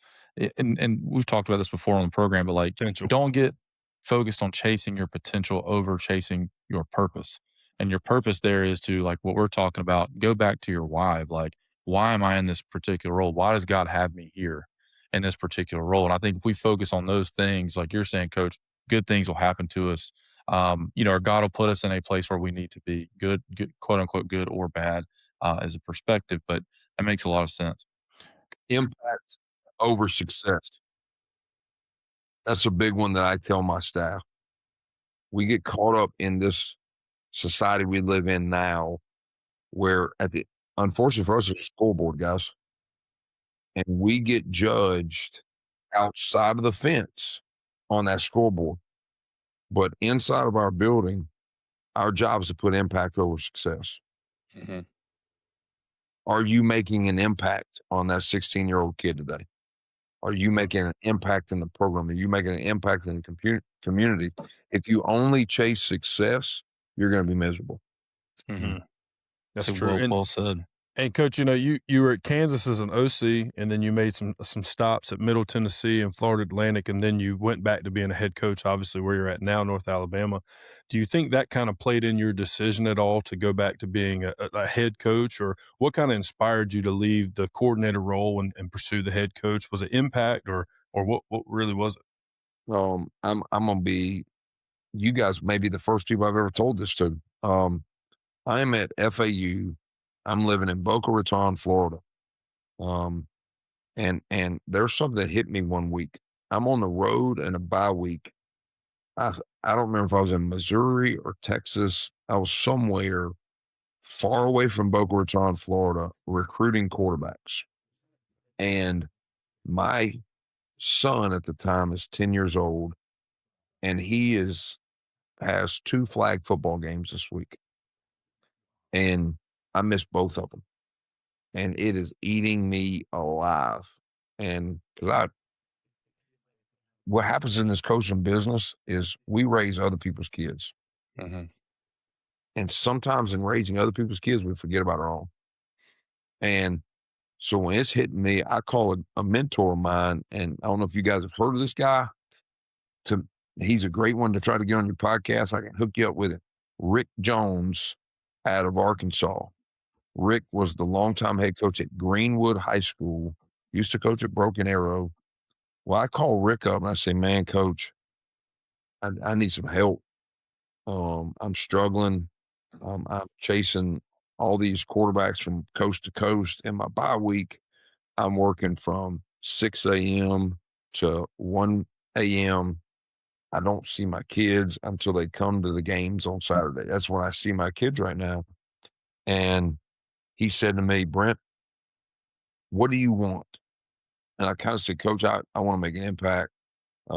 and we've talked about this before on the program, but like,
Potential.
don't get focused on chasing your potential over chasing your purpose. And your purpose there is to, like what we're talking about, go back to your why. Like, why am I in this particular role? Why does God have me here in this particular role? And I think if we focus on those things, like you're saying, Coach, good things will happen to us. Or God will put us in a place where we need to be good, quote unquote, good or bad as a perspective. But that makes a lot of sense.
Impact over success. That's a big one that I tell my staff. We get caught up in this society we live in now where unfortunately for us, it's a scoreboard, guys. And we get judged outside of the fence on that scoreboard. But inside of our building, our job is to put impact over success.
Mm-hmm.
Are you making an impact on that 16-year-old kid today? Are you making an impact in the program? Are you making an impact in the community? If you only chase success, you're going to be miserable.
Mm-hmm.
That's
So
true.
Well said.
And Coach, you were at Kansas as an OC, and then you made some stops at Middle Tennessee and Florida Atlantic, and then you went back to being a head coach, obviously where you're at now, North Alabama. Do you think that kind of played in your decision at all to go back to being a head coach, or what kind of inspired you to leave the coordinator role and pursue the head coach? Was it impact, or what really was it?
I'm gonna be, you guys may be the first people I've ever told this to. I am at FAU. I'm living in Boca Raton, Florida. And there's something that hit me one week. I'm on the road in a bye week. I don't remember if I was in Missouri or Texas. I was somewhere far away from Boca Raton, Florida, recruiting quarterbacks. And my son at the time is 10 years old, and he has 2 flag football games this week. And I missed both of them. And it is eating me alive. And because what happens in this coaching business is we raise other people's kids.
Mm-hmm.
And sometimes in raising other people's kids, we forget about our own. And so when it's hitting me, I call a mentor of mine, and I don't know if you guys have heard of this guy. He's a great one to try to get on your podcast. I can hook you up with it. Rick Jones out of Arkansas. Rick was the longtime head coach at Greenwood High School, used to coach at Broken Arrow. Well, I call Rick up and I say, man, coach, I need some help. I'm struggling. I'm chasing all these quarterbacks from coast to coast. In my bye week, I'm working from 6 a.m. to 1 a.m. I don't see my kids until they come to the games on Saturday. That's when I see my kids right now. And he said to me, Brent, what do you want? And I kind of said, Coach, I want to make an impact. I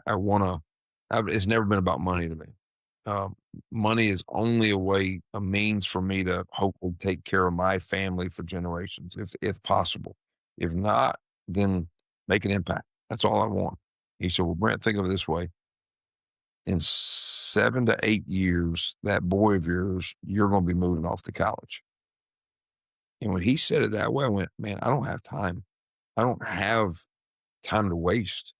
want to, it's never been about money to me. Money is only a means for me to hopefully take care of my family for generations, if possible. If not, then make an impact. That's all I want. He said, well, Brent, think of it this way. In 7 to 8 years, that boy of yours, you're going to be moving off to college. And when he said it that way, I went, man, I don't have time. I don't have time to waste.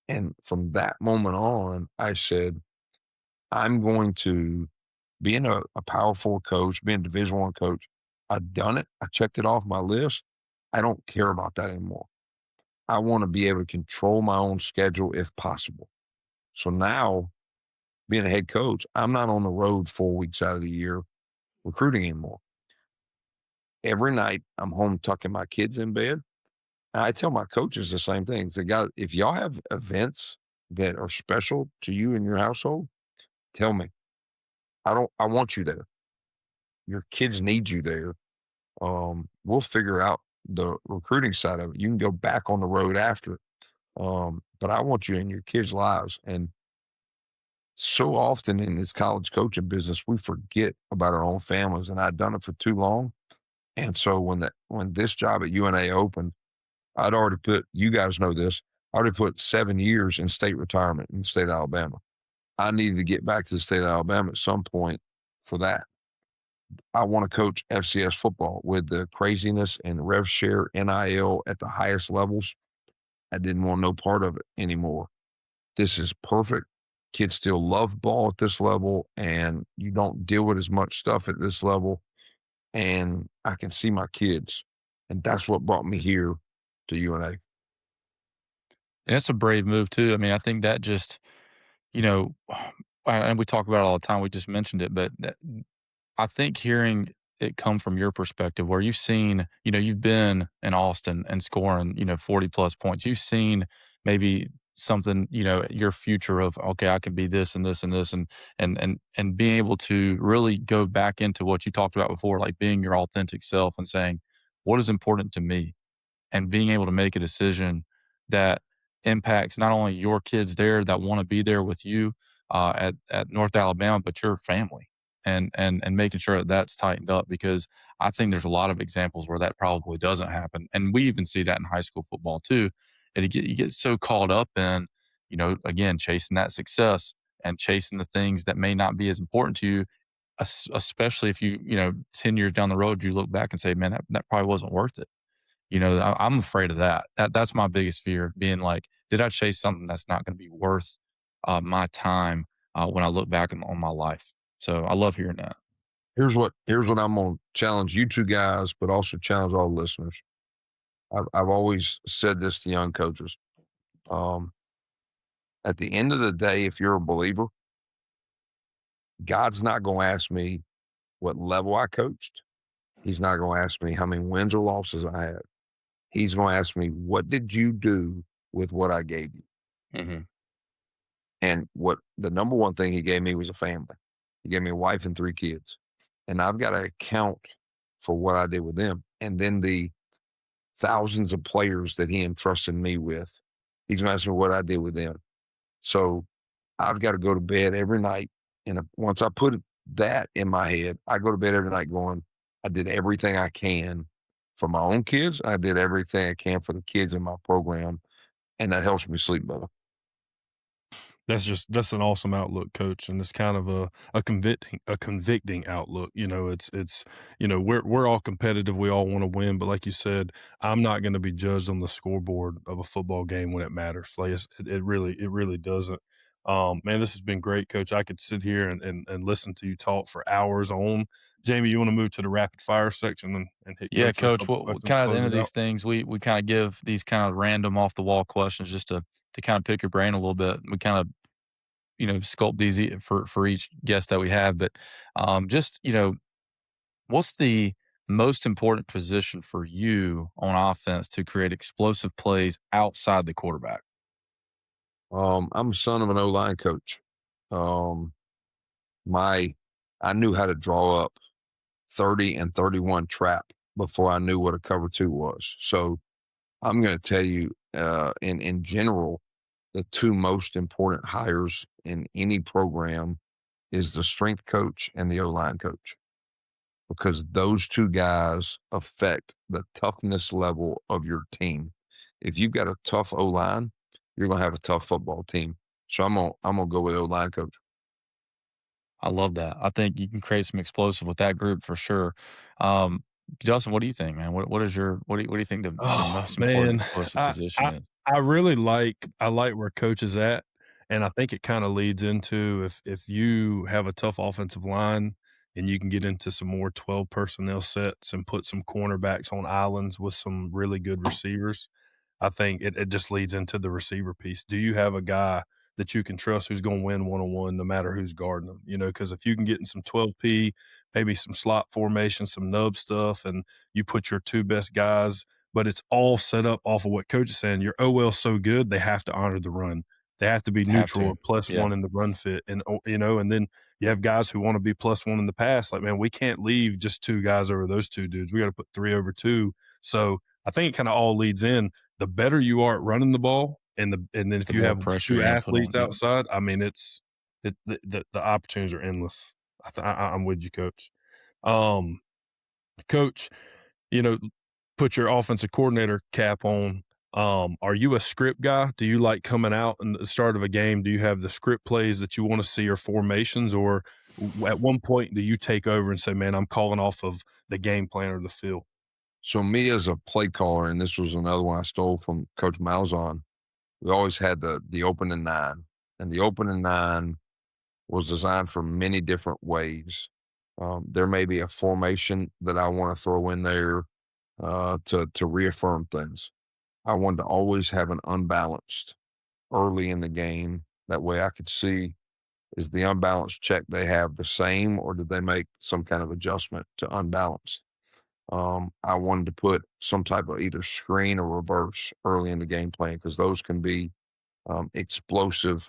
And from that moment on, I said, I'm going to being a powerful coach, being a Division I coach. I've done it. I checked it off my list. I don't care about that anymore. I want to be able to control my own schedule if possible. So now, being a head coach, I'm not on the road 4 weeks out of the year recruiting anymore. Every night, I'm home tucking my kids in bed. And I tell my coaches the same thing. So, guys, if y'all have events that are special to you and your household, tell me. I want you there. Your kids need you there. We'll figure out the recruiting side of it. You can go back on the road after it. But I want you in your kids' lives. And so often in this college coaching business, we forget about our own families. And I'd done it for too long. And so when this job at UNA opened, I'd already put, you guys know this, I already put 7 years in state retirement in the state of Alabama. I needed to get back to the state of Alabama at some point for that. I want to coach FCS football with the craziness and rev share NIL at the highest levels. I didn't want no part of it anymore. This is perfect. Kids still love ball at this level, and you don't deal with as much stuff at this level. And I can see my kids, and that's what brought me here to UNA.
That's a brave move too. I mean, I think that just, you know, and we talk about it all the time. We just mentioned it, but I think hearing it come from your perspective, where you've seen, you've been in Austin and scoring, 40 plus points. You've seen maybe something, your future of, okay, I can be this and this and this, and being able to really go back into what you talked about before, like being your authentic self and saying, what is important to me? And being able to make a decision that impacts not only your kids there that want to be there with you at North Alabama, but your family, and making sure that that's tightened up, because I think there's a lot of examples where that probably doesn't happen, and we even see that in high school football too. And you get so caught up in, again, chasing that success and chasing the things that may not be as important to you, especially if you 10 years down the road you look back and say, man, that probably wasn't worth it. I'm afraid of that. That's my biggest fear, being like, did I chase something that's not going to be worth my time when I look back on my life? So I love hearing that.
Here's what I'm going to challenge you two guys, but also challenge all the listeners. I've always said this to young coaches. At the end of the day, if you're a believer, God's not going to ask me what level I coached. He's not going to ask me how many wins or losses I had. He's going to ask me, what did you do with what I gave you?
Mm-hmm.
And what the number one thing he gave me was a family. He gave me a wife and 3 kids. And I've got to account for what I did with them. And then the thousands of players that he entrusted me with, he's going to ask me what I did with them. So I've got to go to bed every night. And once I put that in my head, I go to bed every night going, I did everything I can for my own kids. I did everything I can for the kids in my program. And that helps me sleep better.
That's an awesome outlook, Coach, and it's kind of a convicting outlook. It's we're all competitive, we all want to win, but like you said, I'm not going to be judged on the scoreboard of a football game when it matters. Like it really doesn't. Man, this has been great, Coach. I could sit here and listen to you talk for hours on. Jamie, you want to move to the rapid fire section and hit
Yeah,
Coach with a
Coach.
couple
What
questions
kind
to
of the
close
end of
it out?
these things, we kind of give these kind of random off the wall questions just to kind of pick your brain a little bit. We kind of sculpt these for each guest that we have, but just what's the most important position for you on offense to create explosive plays outside the quarterback?
I'm a son of an O-line coach. I knew how to draw up 30 and 31 trap before I knew what a cover 2 was. So I'm going to tell you, in general, the 2 most important hires in any program is the strength coach and the O-line coach, because those 2 guys affect the toughness level of your team. If you've got a tough O-line, you're going to have a tough football team. So I'm gonna go with O-line coach.
I love that. I think you can create some explosive with that group for sure. Um, Justin, what do you think, man? What do you think the
Oh,
most important
man.
explosive
I
position
I
is?
I really I like where Coach is at, and I think it kinda leads into if you have a tough offensive line and you can get into some more 12 personnel sets and put some cornerbacks on islands with some really good receivers, I think it just leads into the receiver piece. Do you have a guy that you can trust who's gonna win one-on-one no matter who's guarding them? Because if you can get in some 12P, maybe some slot formation, some nub stuff, and you put your 2 best guys, but it's all set up off of what Coach is saying. Your OL's so good, they have to honor the run. They have to be
Have
neutral
to.
or
Yeah.
+1 in the run fit, and and then you have guys who wanna be +1 in the pass. Like, man, we can't leave just 2 guys over those 2 dudes. We gotta put 3 over 2. So, I think it kinda all leads in. The better you are at running the ball, and then if
The
you
more
have
pressure
2
you're gonna put on.
athletes
Yeah.
outside, I mean, the opportunities are endless. I'm with you, Coach. Um, Coach, you know, put your offensive coordinator cap on. Are you a script guy? Do you like coming out in the start of a game? Do you have the script plays that you want to see or formations, or at one point do you take over and say, man, I'm calling off of the game plan or the feel?
So me as a play caller, and this was another one I stole from Coach Malzahn, we always had the opening nine, and the opening nine was designed for many different ways. There may be a formation that I want to throw in there to reaffirm things. I wanted to always have an unbalanced early in the game. That way I could see, is the unbalanced check they have the same, or did they make some kind of adjustment to unbalanced? I wanted to put some type of either screen or reverse early in the game plan, because those can be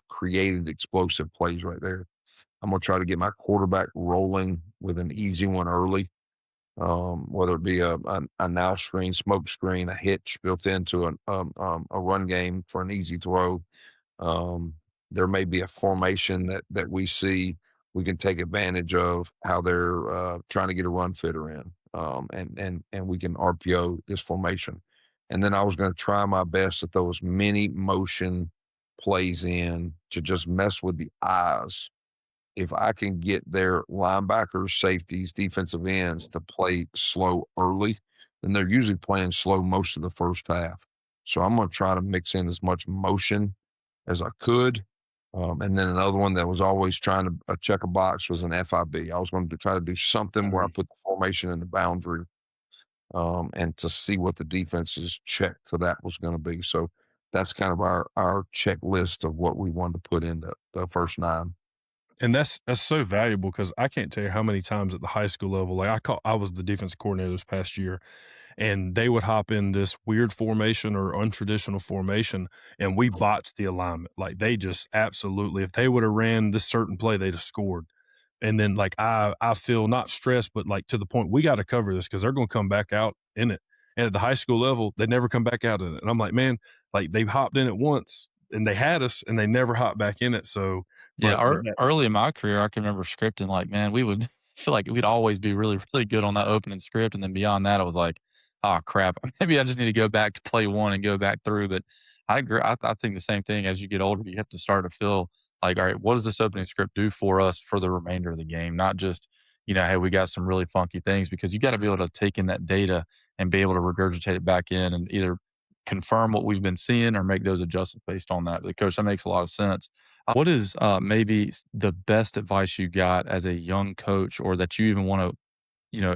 created explosive plays right there. I'm going to try to get my quarterback rolling with an easy one early, whether it be a now screen, smoke screen, a hitch built into a run game for an easy throw. There may be a formation that we see we can take advantage of how they're trying to get a run fitter in, and we can RPO this formation. And then I was going to try my best to throw as many motion plays in to just mess with the eyes. If I can get their linebackers, safeties, defensive ends to play slow early, then they're usually playing slow most of the first half. So I'm going to try to mix in as much motion as I could. And then another one that was always trying to check a box was an FIB. I was going to try to do something where I put the formation in the boundary, and to see what the defense's check to that was going to be. So that's kind of our checklist of what we wanted to put in the first nine.
And that's so valuable, because I can't tell you how many times at the high school level, like I was the defense coordinator this past year, and they would hop in this weird formation or untraditional formation, and we botched the alignment. Like, they just absolutely, if they would have ran this certain play, they'd have scored. And then, like, I feel not stressed, but like to the point, we got to cover this because they're going to come back out in it. And at the high school level, they never come back out in it. And I'm like, man, like, they've hopped in it once and they had us and they never hopped back in it. So,
Yeah,
but
early in my career, I can remember scripting like, man, we would feel like we'd always be really, really good on that opening script, and then beyond that, I was like, "Oh, crap, maybe I just need to go back to play one and go back through." But I agree. I think the same thing. As you get older, you have to start to feel like, all right, what does this opening script do for us for the remainder of the game? Not just, hey, we got some really funky things, because you got to be able to take in that data and be able to regurgitate it back in and either confirm what we've been seeing or make those adjustments based on that. But coach, that makes a lot of sense. What is maybe the best advice you got as a young coach, or that you even want to,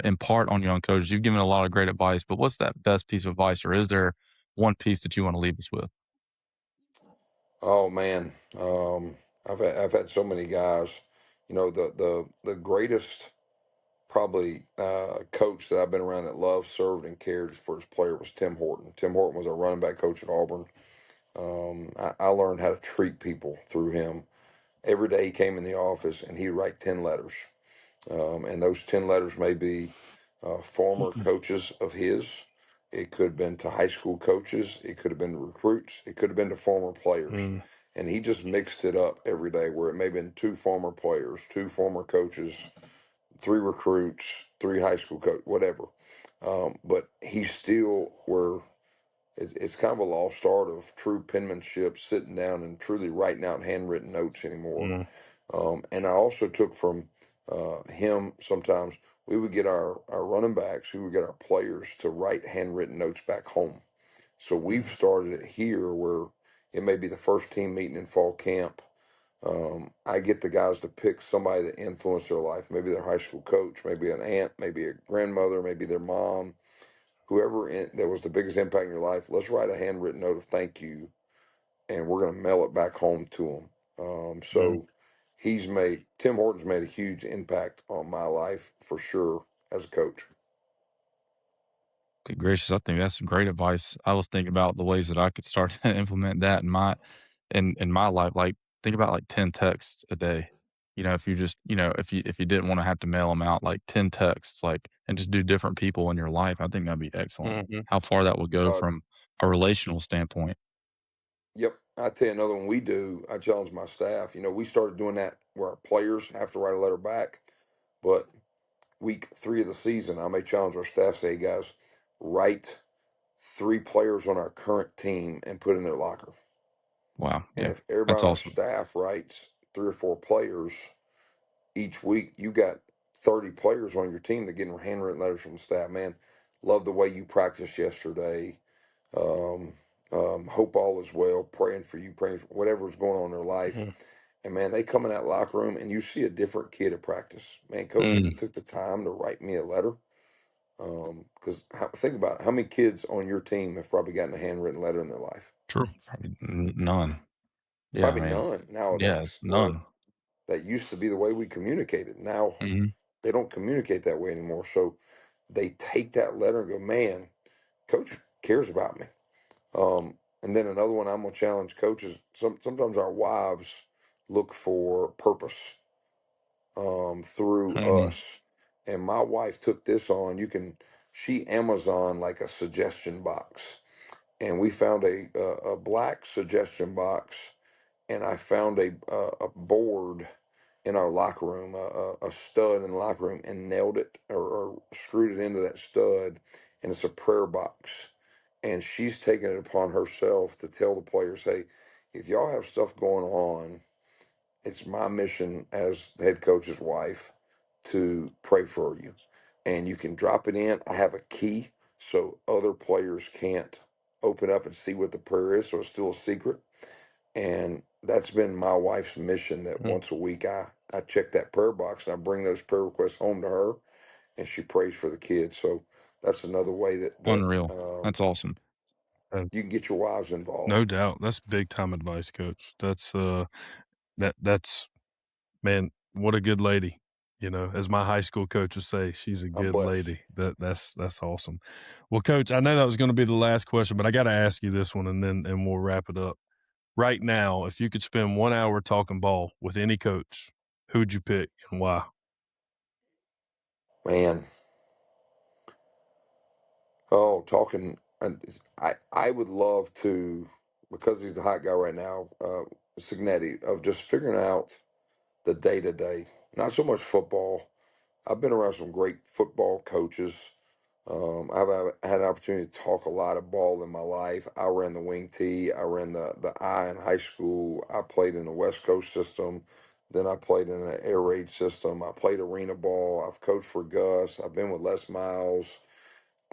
impart on young coaches? You've given a lot of great advice, but what's that best piece of advice, or is there one piece that you want to leave us with?
Oh man, I've had so many guys. The greatest probably coach that I've been around that loved, served, and cared for his player was Tim Horton. Tim Horton was our running back coach at Auburn. I learned how to treat people through him. Every day he came in the office and he'd write 10 letters. And those 10 letters may be former coaches of his. It could have been to high school coaches. It could have been to recruits. It could have been to former players. And he just mixed it up every day, where it may have been 2 former players, 2 former coaches, 3 recruits, 3 high school coach, whatever. But he still were. It's kind of a lost art of true penmanship, sitting down and truly writing out handwritten notes anymore. And I also took from him, sometimes we would get our running backs, we would get our players to write handwritten notes back home. So we've started it here, where it may be the first team meeting in fall camp. I get the guys to pick somebody that influenced their life, maybe their high school coach, maybe an aunt, maybe a grandmother, maybe their mom, whoever that was the biggest impact in your life. Let's write a handwritten note of thank you, and we're going to mail it back home to them. So Tim Horton's made a huge impact on my life for sure as a coach.
Good gracious, I think that's some great advice. I was thinking about the ways that I could start to implement that in my life. Like, think about like 10 texts a day. If you just, if you didn't want to have to mail them out, like 10 texts, like, and just do different people in your life, I think that'd be excellent. How far that would go
Uh,
from a relational standpoint.
yep. I tell you another one we do. I challenge my staff. We started doing that where our players have to write a letter back, but week 3 of the season, I may challenge our staff, say, hey guys, write 3 players on our current team and put in their locker.
Wow.
And
Yeah.
if everybody
That's
on our
awesome.
staff writes 3 or 4 players each week, you got 30 players on your team that getting handwritten letters from the staff. Man, love the way you practiced yesterday. Hope all is well. Praying for you, praying for whatever's going on in their life.
Mhm.
And man, they come in that locker room and you see a different kid at practice. Man, coach
Mm,
took the time to write me a letter. Because think about it, how many kids on your team have probably gotten a handwritten letter in their life?
True.
probably none. Yeah, I
Probably
mean,
none
yeah,
nowadays.
it's
Well,
none.
that used to be the way we communicated. Now
Hmm.
they don't communicate that way anymore. So they take that letter and go, man, coach cares about me. And then another one I'm gonna challenge coaches. Sometimes our wives look for purpose through
Hmm.
us. And my wife took this on. She Amazon like a suggestion box, and we found a black suggestion box, and I found a board in our locker room, a stud in the locker room, and nailed it or screwed it into that stud, and it's a prayer box. And she's taken it upon herself to tell the players, hey, if y'all have stuff going on, it's my mission as the head coach's wife to pray for you. And you can drop it in. I have a key so other players can't open up and see what the prayer is, so it's still a secret. And that's been my wife's mission that once a week I check that prayer box and I bring those prayer requests home to her and she prays for the kids. So that's another way that
Unreal. That's awesome.
you can get your wives
No
involved.
doubt. That's big time advice, coach. That's man, what a good lady. You know, as my high school coach would say, she's a
I'm
good
blessed.
lady. That's awesome. Well, coach, I know that was going to be the last question, but I got to ask you this one and we'll wrap it up. Right now, if you could spend 1 hour talking ball with any coach, who'd you pick and why?
Man, oh, talking. I would love to, because he's the hot guy right now, Signetti, of just figuring out the day to day. Not so much football. I've been around some great football coaches. I've had an opportunity to talk a lot of ball in my life. I ran the wing tee. I ran the I in high school. I played in the West Coast system. Then I played in an air raid system. I played arena ball. I've coached for Gus. I've been with Les Miles.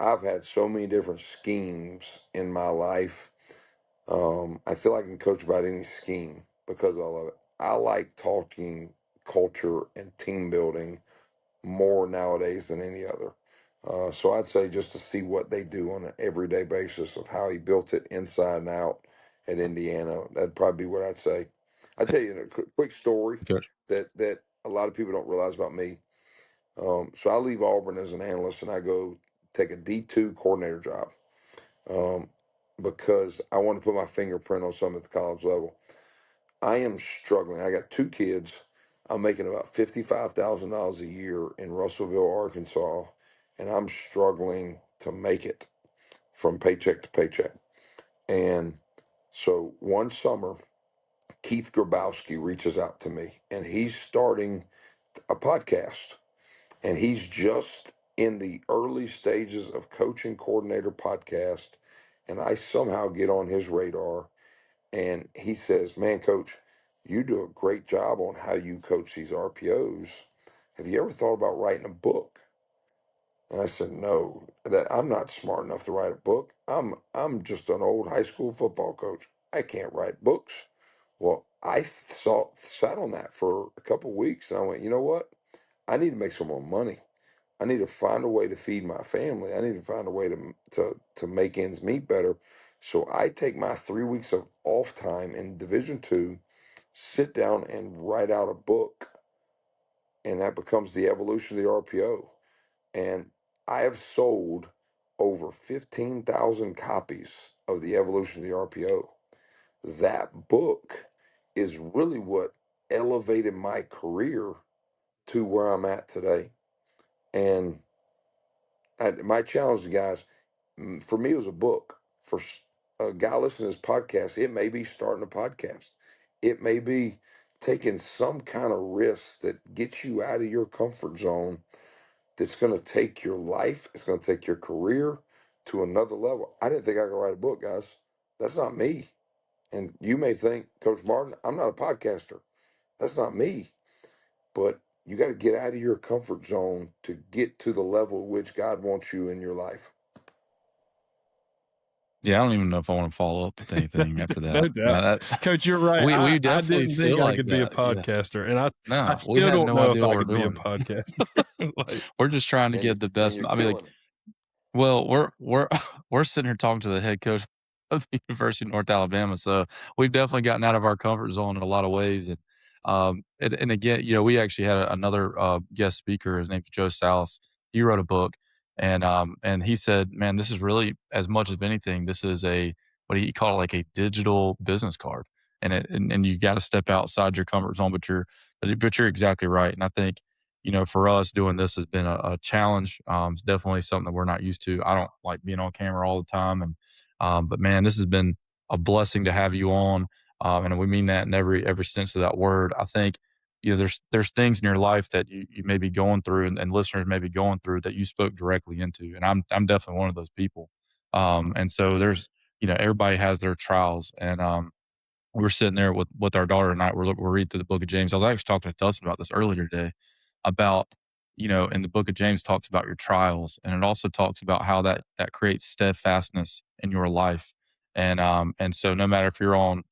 I've had so many different schemes in my life. I feel like I can coach about any scheme because I love it. I like talking culture and team building more nowadays than any other. So I'd say just to see what they do on an everyday basis of how he built it inside and out at Indiana, that'd probably be what I'd say. I'd tell you a quick story
Coach.
that a lot of people don't realize about me. So I leave Auburn as an analyst and I go take a D2 coordinator job um, because I want to put my fingerprint on something at the college level. I am struggling. I got 2 kids. I'm making about $55,000 a year in Russellville, Arkansas, and I'm struggling to make it from paycheck to paycheck. And so one summer, Keith Grabowski reaches out to me, and he's starting a podcast, and he's just in the early stages of coaching coordinator podcast, and I somehow get on his radar and he says, man, coach, you do a great job on how you coach these RPOs. Have you ever thought about writing a book? And I said, no, that I'm not smart enough to write a book. I'm just an old high school football coach. I can't write books. Well, sat on that for a couple of weeks and I went, you know what? I need to make some more money. I need to find a way to feed my family. I need to find a way to make ends meet better. So I take my 3 weeks of off time in Division II, sit down and write out a book, and that becomes the evolution of the RPO. And I have sold over 15,000 copies of the evolution of the RPO. That book is really what elevated my career to where I'm at today. And my challenge to guys, for me, it was a book. For a guy listening to this podcast, it may be starting a podcast. It may be taking some kind of risk that gets you out of your comfort zone. That's going to take your life. It's going to take your career. to another level. I didn't think I could write a book, guys. That's not me. And you may think, Coach Martin, I'm not a podcaster. That's not me. But you got to get out of your comfort zone to get to the level at which God wants you in your life.
Yeah, I don't even know if I want to follow up with anything after that.
No doubt. Coach, you're right.
We
I
definitely
didn't think
feel
I
like
could be a
that. Yeah.
podcaster, and I
No, we
still
had
don't
no
know if
idea
I
what
could
we're
be a
doing.
podcaster. Like,
We're just trying to get the best.
You're
I mean, like,
killing it.
well, we're we're sitting here talking to the head coach of the University of North Alabama, so we've definitely gotten out of our comfort zone in a lot of ways. And again, we actually had another guest speaker. His name's Joe Salas. He wrote a book, and he said, "Man, this is really, as much as anything, this is a what he called like a digital business card, and you got to step outside your comfort zone." But you're exactly right, and I think for us doing this has been a challenge. It's definitely something that we're not used to. I don't like being on camera all the time. But man, this has been a blessing to have you on. And we mean that in every sense of that word. I think, there's things in your life that you may be going through and listeners may be going through that you spoke directly into. And I'm definitely one of those people. And so there's, everybody has their trials. And, we were sitting there with our daughter tonight. We're reading through the book of James. I was actually talking to Dustin about this earlier today about, in the book of James talks about your trials, and it also talks about how that creates steadfastness in your life. And so no matter if you're on,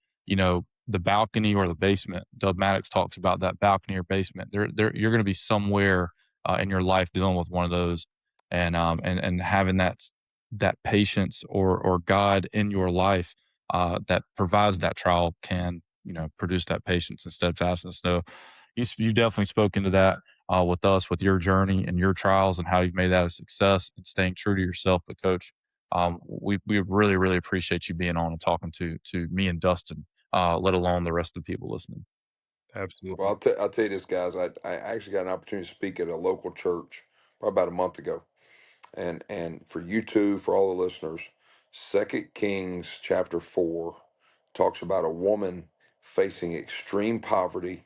the balcony or the basement, Doug Maddox talks about that balcony or basement. You're going to be somewhere in your life dealing with one of those, and having that patience or God in your life that provides that trial can, produce that patience and steadfastness. So you definitely spoke into that with us, with your journey and your trials and how you've made that a success and staying true to yourself. But Coach, we really, really appreciate you being on and talking to me and Dustin, let alone the rest of the people listening.
absolutely.
Well, I'll tell you this, guys. I actually got an opportunity to speak at a local church probably about a month ago. And for you two, for all the listeners, 2 Kings chapter 4 talks about a woman facing extreme poverty,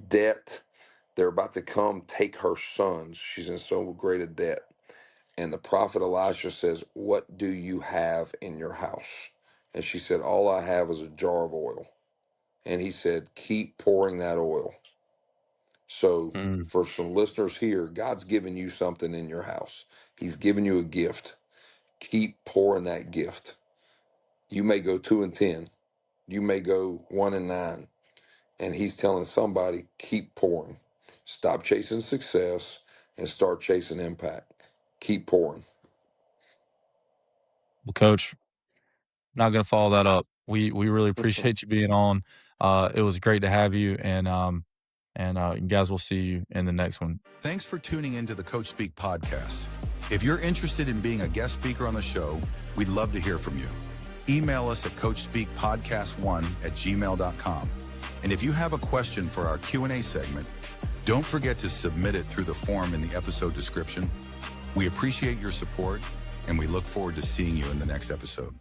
debt. They're about to come take her sons. She's in so great a debt. And the prophet Elisha says, "What do you have in your house?" And she said, "All I have is a jar of oil." And he said, "Keep pouring that oil." So
Mm.
for some listeners here, God's given you something in your house. He's given you a gift. Keep pouring that gift. You may go 2 and 10. You may go 1 and 9. And he's telling somebody, keep pouring. Stop chasing success and start chasing impact. Keep pouring.
Well, Coach, not going to follow that up. We really appreciate you being on. It was great to have you, and you guys will see you in the next one.
Thanks for tuning into the Coach Speak podcast. If you're interested in being a guest speaker on the show, we'd love to hear from you. Email us at coachspeakpodcast1@gmail.com. And if you have a question for our Q&A segment, don't forget to submit it through the form in the episode description. We appreciate your support, and we look forward to seeing you in the next episode.